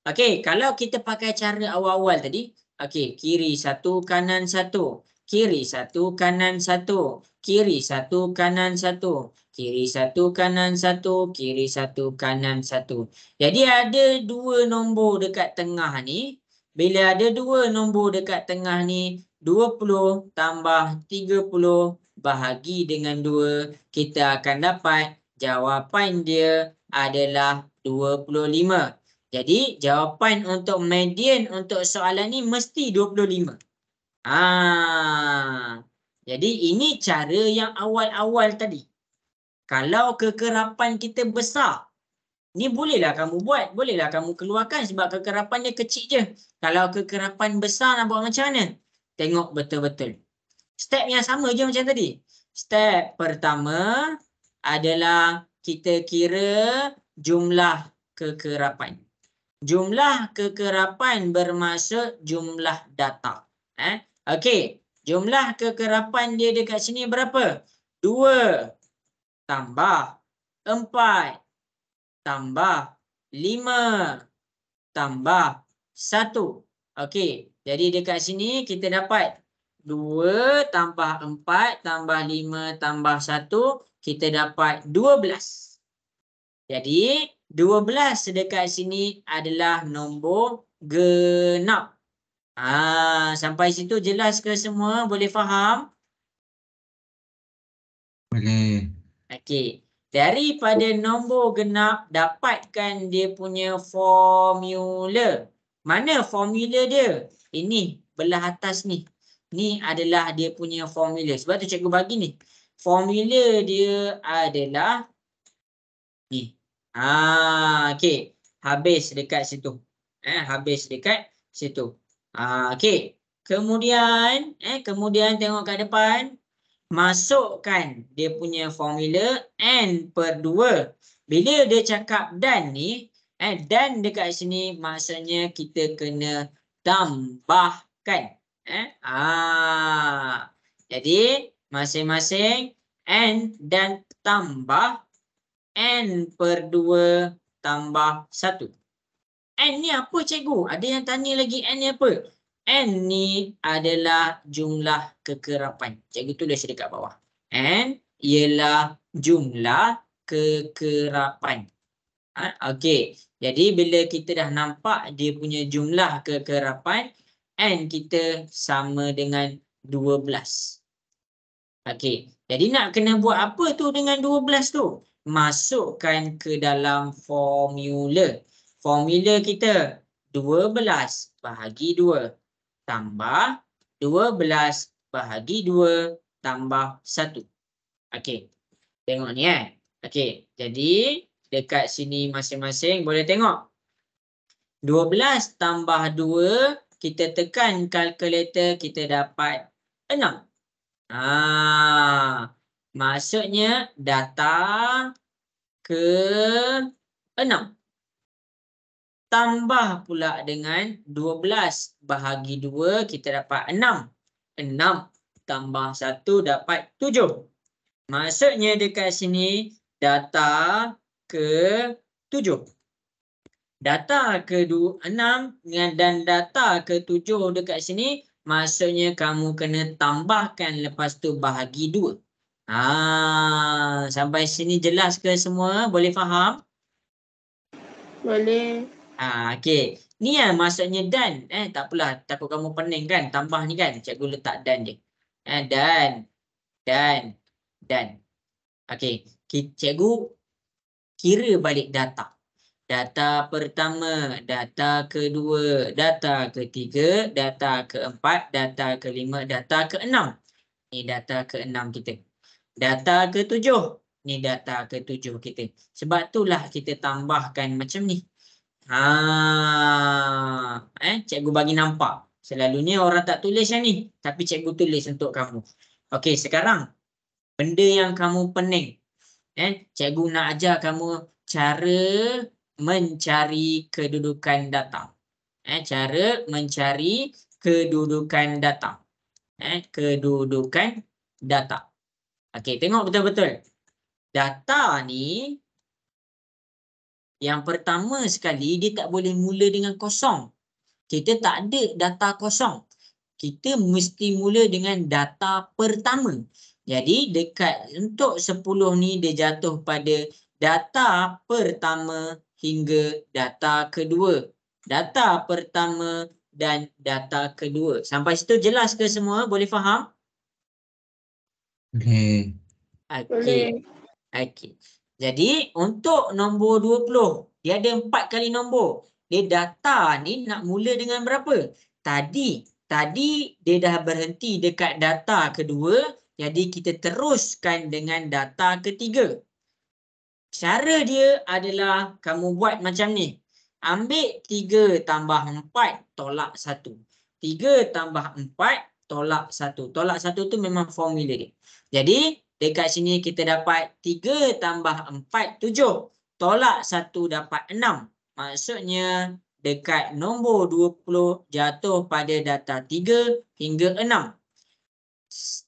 Speaker 1: Okey, kalau kita pakai cara awal-awal tadi, okey, kiri 1, kanan 1, kiri 1, kanan 1, kiri 1, kanan 1, kiri 1, kanan 1, kiri 1, kanan 1. Jadi ada 2 nombor dekat tengah ni. Bila ada 2 nombor dekat tengah ni, 20 tambah 30 bahagi dengan 2, kita akan dapat jawapan dia adalah 25. Jadi jawapan untuk median untuk soalan ni mesti 25. Jadi ini cara yang awal-awal tadi. Kalau kekerapan kita besar, ni bolehlah kamu buat, bolehlah kamu keluarkan sebab kekerapan dia kecil je. Kalau kekerapan besar nak buat macam mana? Tengok betul-betul. Step yang sama je macam tadi. Step pertama adalah kita kira jumlah kekerapan. Jumlah kekerapan bermaksud jumlah data. Okey, jumlah kekerapan dia dekat sini berapa? 2 tambah 4 tambah 5 tambah 1. Okey, jadi dekat sini kita dapat 2 tambah 4 tambah 5 tambah 1, kita dapat 12. Jadi 12 dekat sini adalah nombor genap. Sampai situ jelas ke semua? Boleh faham?
Speaker 3: Boleh.
Speaker 1: Okey. Daripada nombor genap, dapatkan dia punya formula. Mana formula dia? Ini belah atas ni. Ni adalah dia punya formula. Sebab tu cikgu bagi ni. Formula dia adalah ni. Okey. Habis dekat situ. Habis dekat situ. Okey. Kemudian tengok kat depan. Masukkan dia punya formula N per 2. Bila dia cakap dan ni, dan dekat sini maksudnya kita kena tambahkan. Jadi masing-masing N dan tambah N per 2 tambah 1. N ni apa cikgu? Ada yang tanya lagi N ni apa? N ni adalah jumlah kekerapan. Cikgu tulis dekat bawah. N ialah jumlah kekerapan. Okey. Jadi bila kita dah nampak dia punya jumlah kekerapan, N kita sama dengan 12. Okey. Jadi nak kena buat apa tu dengan 12 tu? Masukkan ke dalam formula. Formula kita 12 bahagi 2 tambah 12 bahagi 2 tambah 1. Okey. Tengok ni Okey. Jadi dekat sini masing-masing boleh tengok. 12 tambah 2, kita tekan kalkulator, kita dapat 6. Maksudnya data ke-6. Tambah pula dengan 12 bahagi 2, kita dapat 6. 6 tambah 1 dapat 7. Maksudnya dekat sini data ke-7. Data ke-6 dan data ke-7 dekat sini, maksudnya kamu kena tambahkan lepas tu bahagi 2. Sampai sini jelas ke semua? Boleh faham?
Speaker 5: Boleh.
Speaker 1: Okey. Ni maksudnya dan. Tak apalah, takut kamu pening kan. Tambah ni kan. Cikgu letak dan je. Dan. Okey. Cikgu kira balik data. Data pertama, data kedua, data ketiga, data keempat, data kelima, data keenam. Ni data keenam kita. Data ketujuh. Ni data ketujuh kita. Sebab itulah kita tambahkan macam ni. Cikgu bagi nampak. Selalunya orang tak tulis yang ni. Tapi cikgu tulis untuk kamu. Okey, sekarang benda yang kamu pening. Cikgu nak ajar kamu cara mencari kedudukan data. Cara mencari kedudukan data. Kedudukan data. Okey, tengok betul-betul. Data ni yang pertama sekali dia tak boleh mula dengan kosong. Kita tak ada data kosong. Kita mesti mula dengan data pertama. Jadi dekat untuk 10 ni dia jatuh pada data pertama hingga data kedua. Data pertama dan data kedua. Sampai situ jelas ke semua? Boleh faham?
Speaker 3: Boleh.
Speaker 1: Okey. Okey. Jadi untuk nombor 20, dia ada 4 kali nombor. Dia data ni nak mula dengan berapa? Tadi dia dah berhenti dekat data kedua, jadi kita teruskan dengan data ketiga. Cara dia adalah kamu buat macam ni. Ambil 3 tambah 4 tolak 1. 3 tambah 4 tolak 1. Tolak 1 tu memang formula dia. Jadi dekat sini kita dapat 3 tambah 4, 7. Tolak 1 dapat 6. Maksudnya dekat nombor 20 jatuh pada data 3 hingga 6.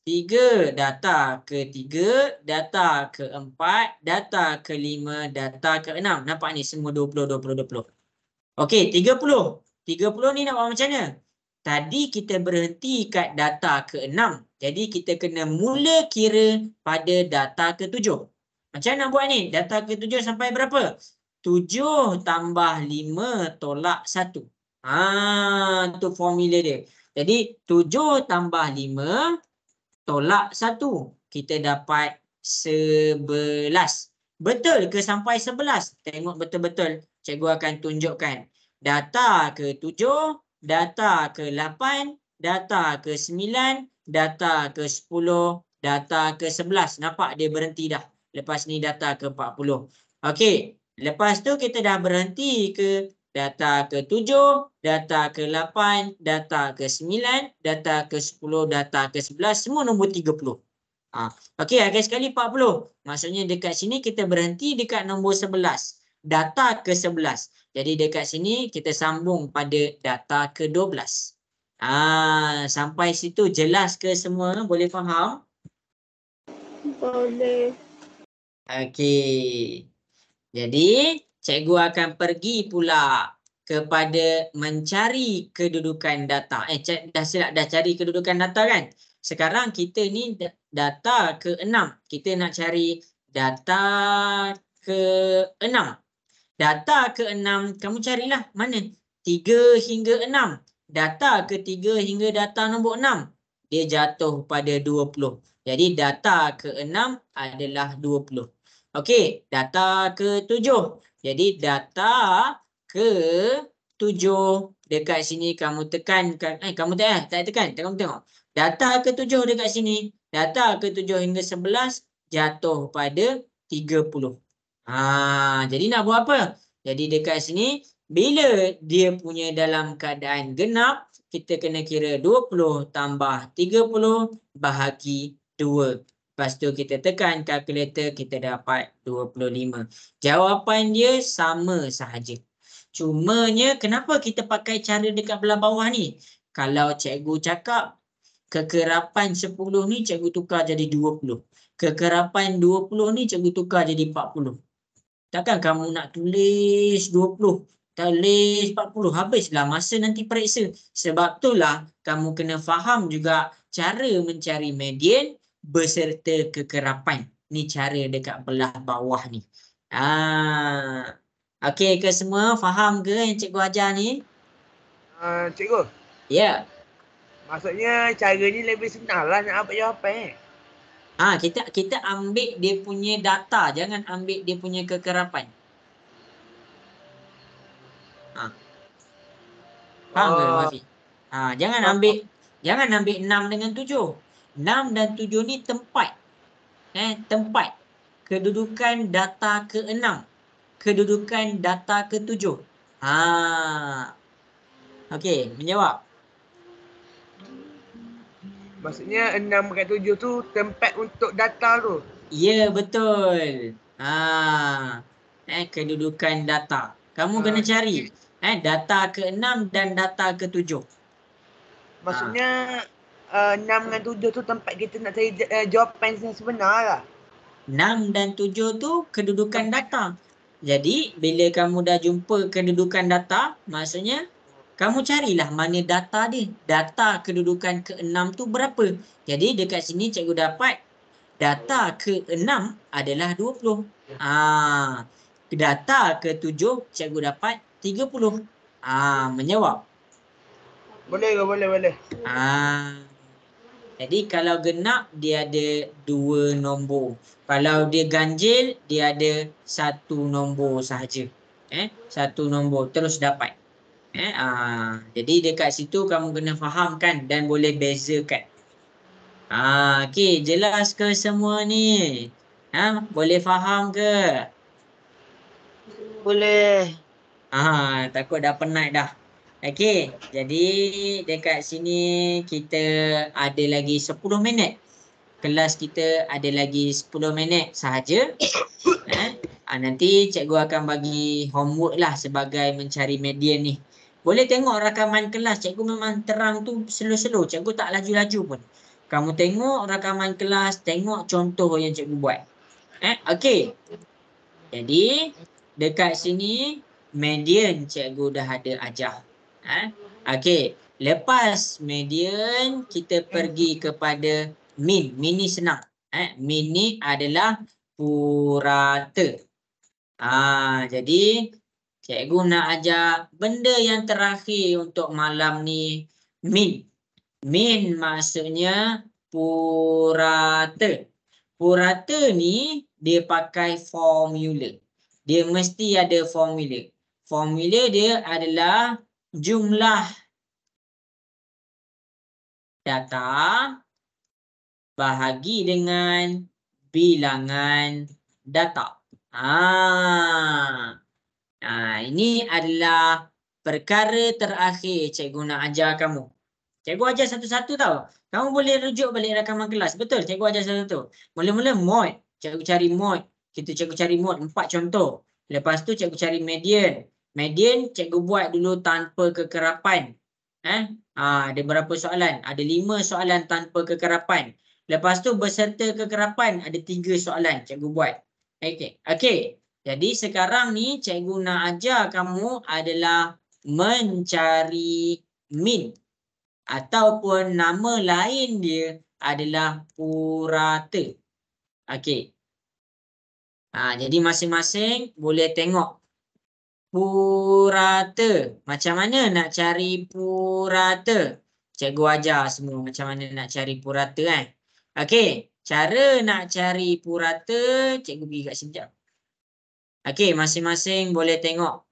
Speaker 1: 3 data ketiga, data keempat, data kelima, data keenam. Nampak ni semua 20, 20, 20. Okey, 30. 30 ni nak buat macam mana? Tadi kita berhenti kat data ke-6. Jadi kita kena mula kira pada data ke-7. Macam mana nak buat ni? Data ke-7 sampai berapa? 7 tambah 5 tolak 1. Tu formula dia. Jadi 7 tambah 5 tolak 1. Kita dapat 11. Betul ke sampai 11? Tengok betul-betul. Cikgu akan tunjukkan. Data ke-7, data ke-8, data ke-9, data ke-10, data ke-11. Nampak dia berhenti dah. Lepas ni data ke-40. Okey. Lepas tu kita dah berhenti ke data ke-7, data ke-8, data ke-9, data ke-10, data ke-11, semua nombor 30. Okey, akhir sekali 40. Maksudnya dekat sini kita berhenti dekat nombor 11. Data ke-11. Jadi dekat sini kita sambung pada data ke-12. Sampai situ jelas ke semua? Boleh faham?
Speaker 5: Boleh.
Speaker 1: Okey. Jadi, cikgu akan pergi pula kepada mencari kedudukan data. Dah silap dah cari kedudukan data kan? Sekarang kita ni data ke-6. Kita nak cari data ke-6. Data ke-6 kamu carilah mana? 3 hingga 6. Data ke-3 hingga data nombor 6. Dia jatuh pada 20. Jadi data ke-6 adalah 20. Okey, data ke-7. Jadi data ke-7 dekat sini kamu tekankan. Kamu tak tekan. Kamu tengok. Data ke-7 dekat sini. Data ke-7 hingga 11 jatuh pada 30. Jadi nak buat apa? Jadi dekat sini bila dia punya dalam keadaan genap, kita kena kira 20 tambah 30 bahagi 2. Lepas tu kita tekan kalkulator, kita dapat 25. Jawapan dia sama sahaja. Cumanya kenapa kita pakai cara dekat belah bawah ni? Kalau cikgu cakap kekerapan 10 ni cikgu tukar jadi 20. Kekerapan 20 ni cikgu tukar jadi 40. Takkan kamu nak tulis 20, tulis 40, habislah masa nanti periksa. Sebab itulah kamu kena faham juga cara mencari median beserta kekerapan. Ni cara dekat belah bawah ni. Okey ke semua? Faham ke yang cikgu ajar ni?
Speaker 4: Cikgu,
Speaker 1: Ya.
Speaker 4: maksudnya cara ni lebih senang lah nak dapat jawapan.
Speaker 1: Kita ambil dia punya data, jangan ambil dia punya kekerapan. Faham ke Mafi? Jangan ambil 6 dengan 7. 6 dan 7 ni tempat. Tempat. Kedudukan data ke-6. Kedudukan data ke-7. Okey, menjawab.
Speaker 4: Maksudnya 6 dengan 7 tu tempat untuk data tu.
Speaker 1: Ya, betul. Kedudukan data. Kamu kena cari data ke-6 dan data ke-7.
Speaker 4: Maksudnya 6 dengan 7 tu tempat kita nak cari jawapan yang sebenar lah.
Speaker 1: 6 dan 7 tu kedudukan data. Jadi, bila kamu dah jumpa kedudukan data, maksudnya kamu carilah mana data dia. Data kedudukan ke-6 tu berapa. Jadi, dekat sini cikgu dapat data ke-6 adalah 20. Data ke-7 cikgu dapat 30. Menjawab.
Speaker 4: Boleh.
Speaker 1: Jadi kalau genap dia ada 2 nombor. Kalau dia ganjil dia ada 1 nombor sahaja. 1 nombor terus dapat. Jadi dekat situ kamu kena fahamkan dan boleh bezakan. Okey, jelas ke semua ni? Boleh faham ke?
Speaker 2: Boleh.
Speaker 1: Takut dah penat dah. Okey, jadi dekat sini kita ada lagi 10 minit. Kelas kita ada lagi 10 minit sahaja. Nanti cikgu akan bagi homework lah sebagai mencari median ni. Boleh tengok rakaman kelas. Cikgu memang terang tu slow-slow. Cikgu tak laju-laju pun. Kamu tengok rakaman kelas, tengok contoh yang cikgu buat. Okey. Jadi dekat sini median cikgu dah ada ajar. Okey, lepas median kita pergi kepada min. Min ni senang. Min ni adalah purata. Jadi cikgu nak ajar benda yang terakhir untuk malam ni, min. Min maksudnya purata. Purata ni dia pakai formula. Dia mesti ada formula. Formula dia adalah jumlah data bahagi dengan bilangan data. Ini adalah perkara terakhir cikgu nak ajar kamu. Cikgu ajar satu-satu tau. Kamu boleh rujuk balik rakaman kelas. Betul, cikgu ajar satu-satu. Mula-mula mod. Cikgu cari mod. Cikgu cari mod 4 contoh. Lepas tu cikgu cari median. Median cikgu buat dulu tanpa kekerapan. Ada berapa soalan? Ada 5 soalan tanpa kekerapan. Lepas tu beserta kekerapan ada 3 soalan cikgu buat. Okey. Jadi sekarang ni cikgu nak ajar kamu adalah mencari min. Ataupun nama lain dia adalah purata. Okey. Jadi masing-masing boleh tengok purata. Macam mana nak cari purata? Cikgu ajar semua macam mana nak cari purata Okey, cara nak cari purata cikgu pergi kat sini jap. Okey, masing-masing boleh tengok.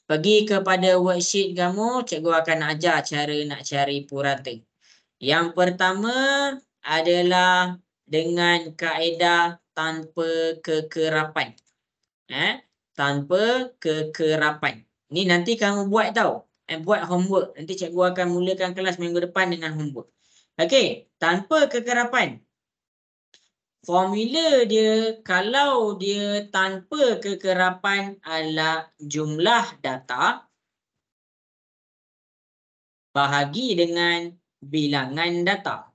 Speaker 1: Pergi kepada worksheet kamu, cikgu akan ajar cara nak cari purata. Yang pertama adalah dengan kaedah tanpa kekerapan. Tanpa kekerapan. Ni nanti kamu buat tau. Buat homework. Nanti cikgu akan mulakan kelas minggu depan dengan homework. Okey, tanpa kekerapan. Formula dia kalau dia tanpa kekerapan adalah jumlah data bahagi dengan bilangan data.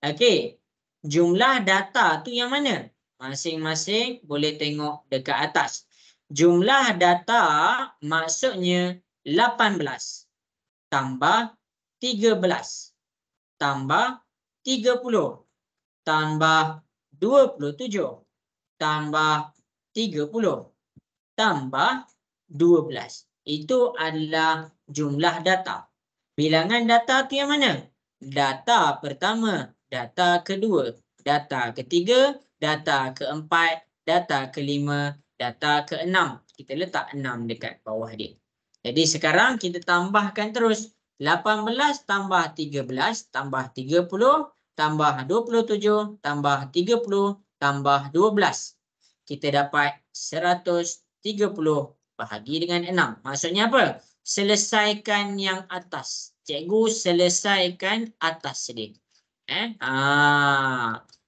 Speaker 1: Okey. Jumlah data tu yang mana? Masing-masing boleh tengok dekat atas. Jumlah data maksudnya 18 tambah 13 tambah 30 tambah 27 tambah 30 tambah 12. Itu adalah jumlah data. Bilangan data tu yang mana? Data pertama, data kedua, data ketiga, data keempat, data kelima, data keenam. Kita letak 6 dekat bawah dia. Jadi sekarang kita tambahkan terus. 18 tambah 13 tambah 30 tambah 27 tambah 30 tambah 12. Kita dapat 130 bahagi dengan 6. Maksudnya apa? Selesaikan yang atas. Cikgu selesaikan atas dia.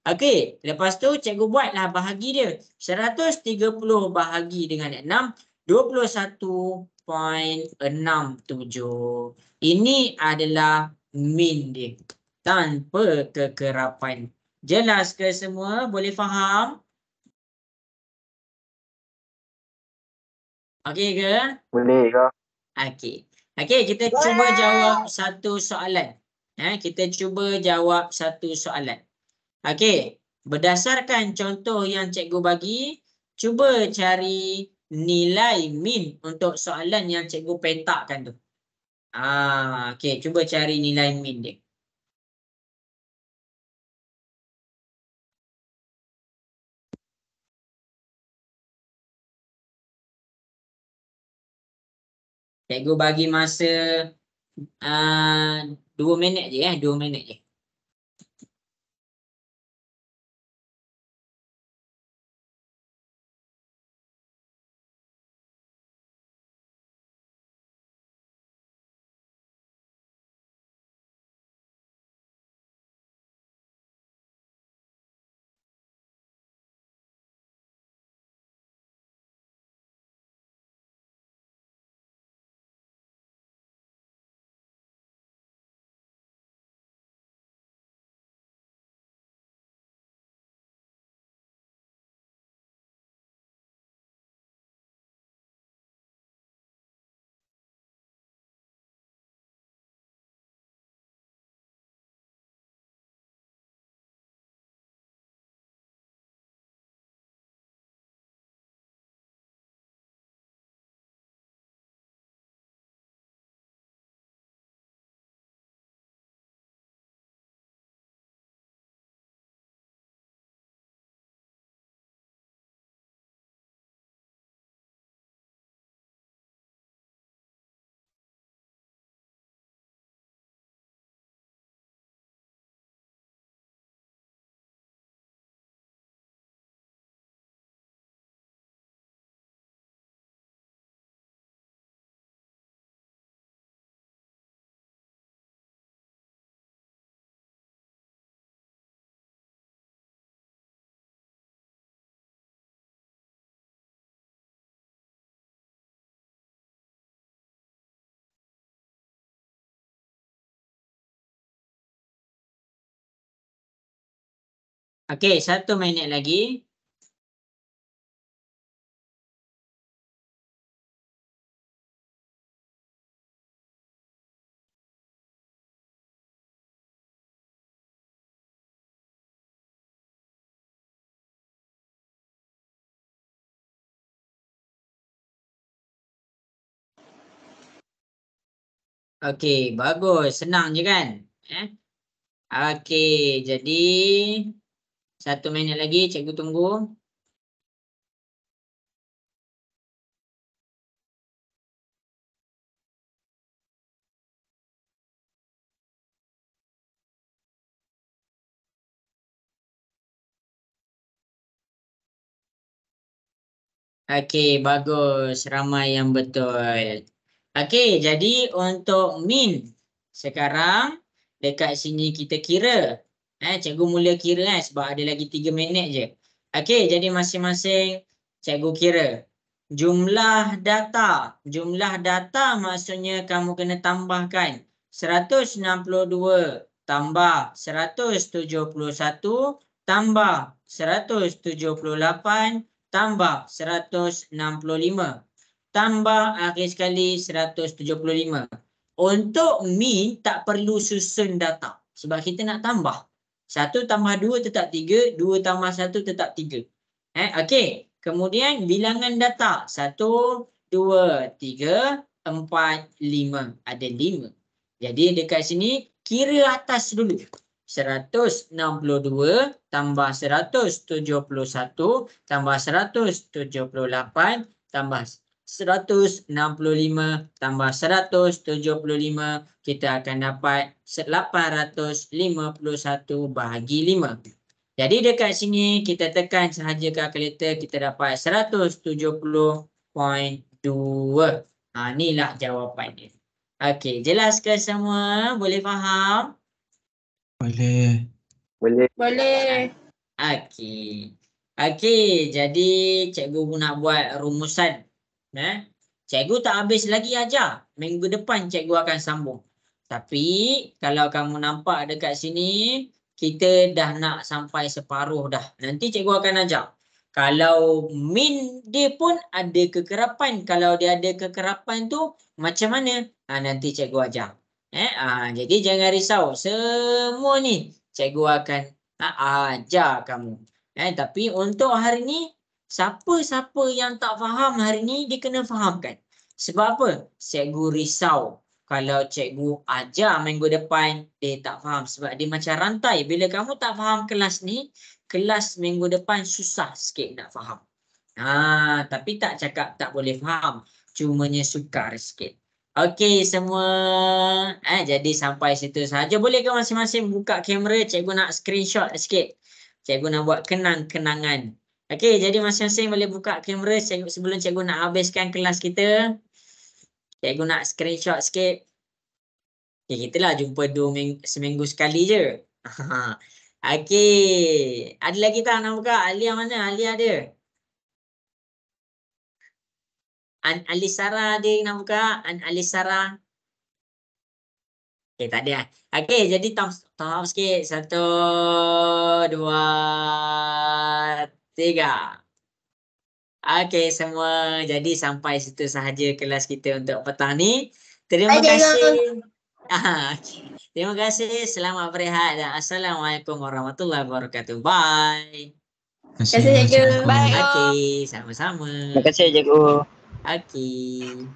Speaker 1: Okey, lepas tu cikgu buatlah bahagi dia. 130 bahagi dengan 6, 21.67. Ini adalah min dia. Tanpa kekerapan. Jelas ke semua? Boleh faham? Okey ke?
Speaker 2: Boleh ke?
Speaker 1: Okey, kita cuba jawab satu soalan. Kita cuba jawab satu soalan. Okey, berdasarkan contoh yang cikgu bagi, cuba cari nilai min untuk soalan yang cikgu petakkan tu. Okey, cuba cari nilai min dia. Cikgu bagi masa 2 minit je 2 minit je. Okey, 1 minit lagi. Okey, bagus. Senang je kan? Okey, jadi 1 minit lagi cikgu tunggu. Okey, bagus. Ramai yang betul. Okey, jadi untuk min sekarang dekat sini kita kira. Cikgu mula kira sebab ada lagi 3 minit je. Okey, jadi masing-masing cikgu kira. Jumlah data. Jumlah data maksudnya kamu kena tambahkan 162 tambah 171 tambah 178 tambah 165 tambah akhir sekali 175. Untuk min tak perlu susun data sebab kita nak tambah. 1 tambah 2 tetap 3, 2 tambah 1 tetap 3. Okey, kemudian bilangan data 1, 2, 3, 4, 5. Ada 5. Jadi dekat sini kira atas dulu. 162 tambah 171 tambah 178 tambah 165 tambah 175, kita akan dapat 851 bahagi 5. Jadi dekat sini kita tekan sahaja kalkulator, kita dapat 170.2. Inilah jawapannya. Okey, jelas ke semua? Boleh faham?
Speaker 3: Boleh.
Speaker 5: Boleh.
Speaker 1: Okey. Okey, jadi cikgu nak buat rumusan. Cikgu tak habis lagi ajar. Minggu depan cikgu akan sambung. Tapi kalau kamu nampak dekat sini, kita dah nak sampai separuh dah. Nanti cikgu akan ajar. Kalau min dia pun ada kekerapan. Kalau dia ada kekerapan tu macam mana? Nanti cikgu ajar. Jadi jangan risau. Semua ni cikgu akan ajar kamu. Tapi untuk hari ni, siapa-siapa yang tak faham hari ni, dia kena fahamkan. Sebab apa? Cikgu risau. Kalau cikgu ajar minggu depan, dia tak faham. Sebab dia macam rantai. Bila kamu tak faham kelas ni, kelas minggu depan susah sikit nak faham. Tapi tak cakap tak boleh faham. Cumanya sukar sikit. Okey semua. Jadi sampai situ sahaja. Boleh ke masing-masing buka kamera? Cikgu nak screenshot sikit. Cikgu nak buat kenang-kenangan. Okey, jadi masing-masing boleh buka kamera sebelum cikgu nak habiskan kelas kita. Cikgu nak screenshot sikit. Kita lah jumpa seminggu sekali je. Okey. Ada lagi tak nak buka? Alia mana? Alia ada? Alisara ada yang nak buka? Alisara? Tak ada. Okey, jadi tahap sikit. 1, 2, 3. Okey semua. Jadi sampai situ sahaja kelas kita untuk petang ni. Terima kasih. Terima kasih. Selamat berehat dan Assalamualaikum warahmatullahi wabarakatuh. Bye.
Speaker 3: Terima
Speaker 5: kasih, cikgu.
Speaker 3: Assalamualaikum.
Speaker 5: Bye.
Speaker 1: Okey, sama-sama.
Speaker 2: Terima kasih cikgu.
Speaker 1: Okey.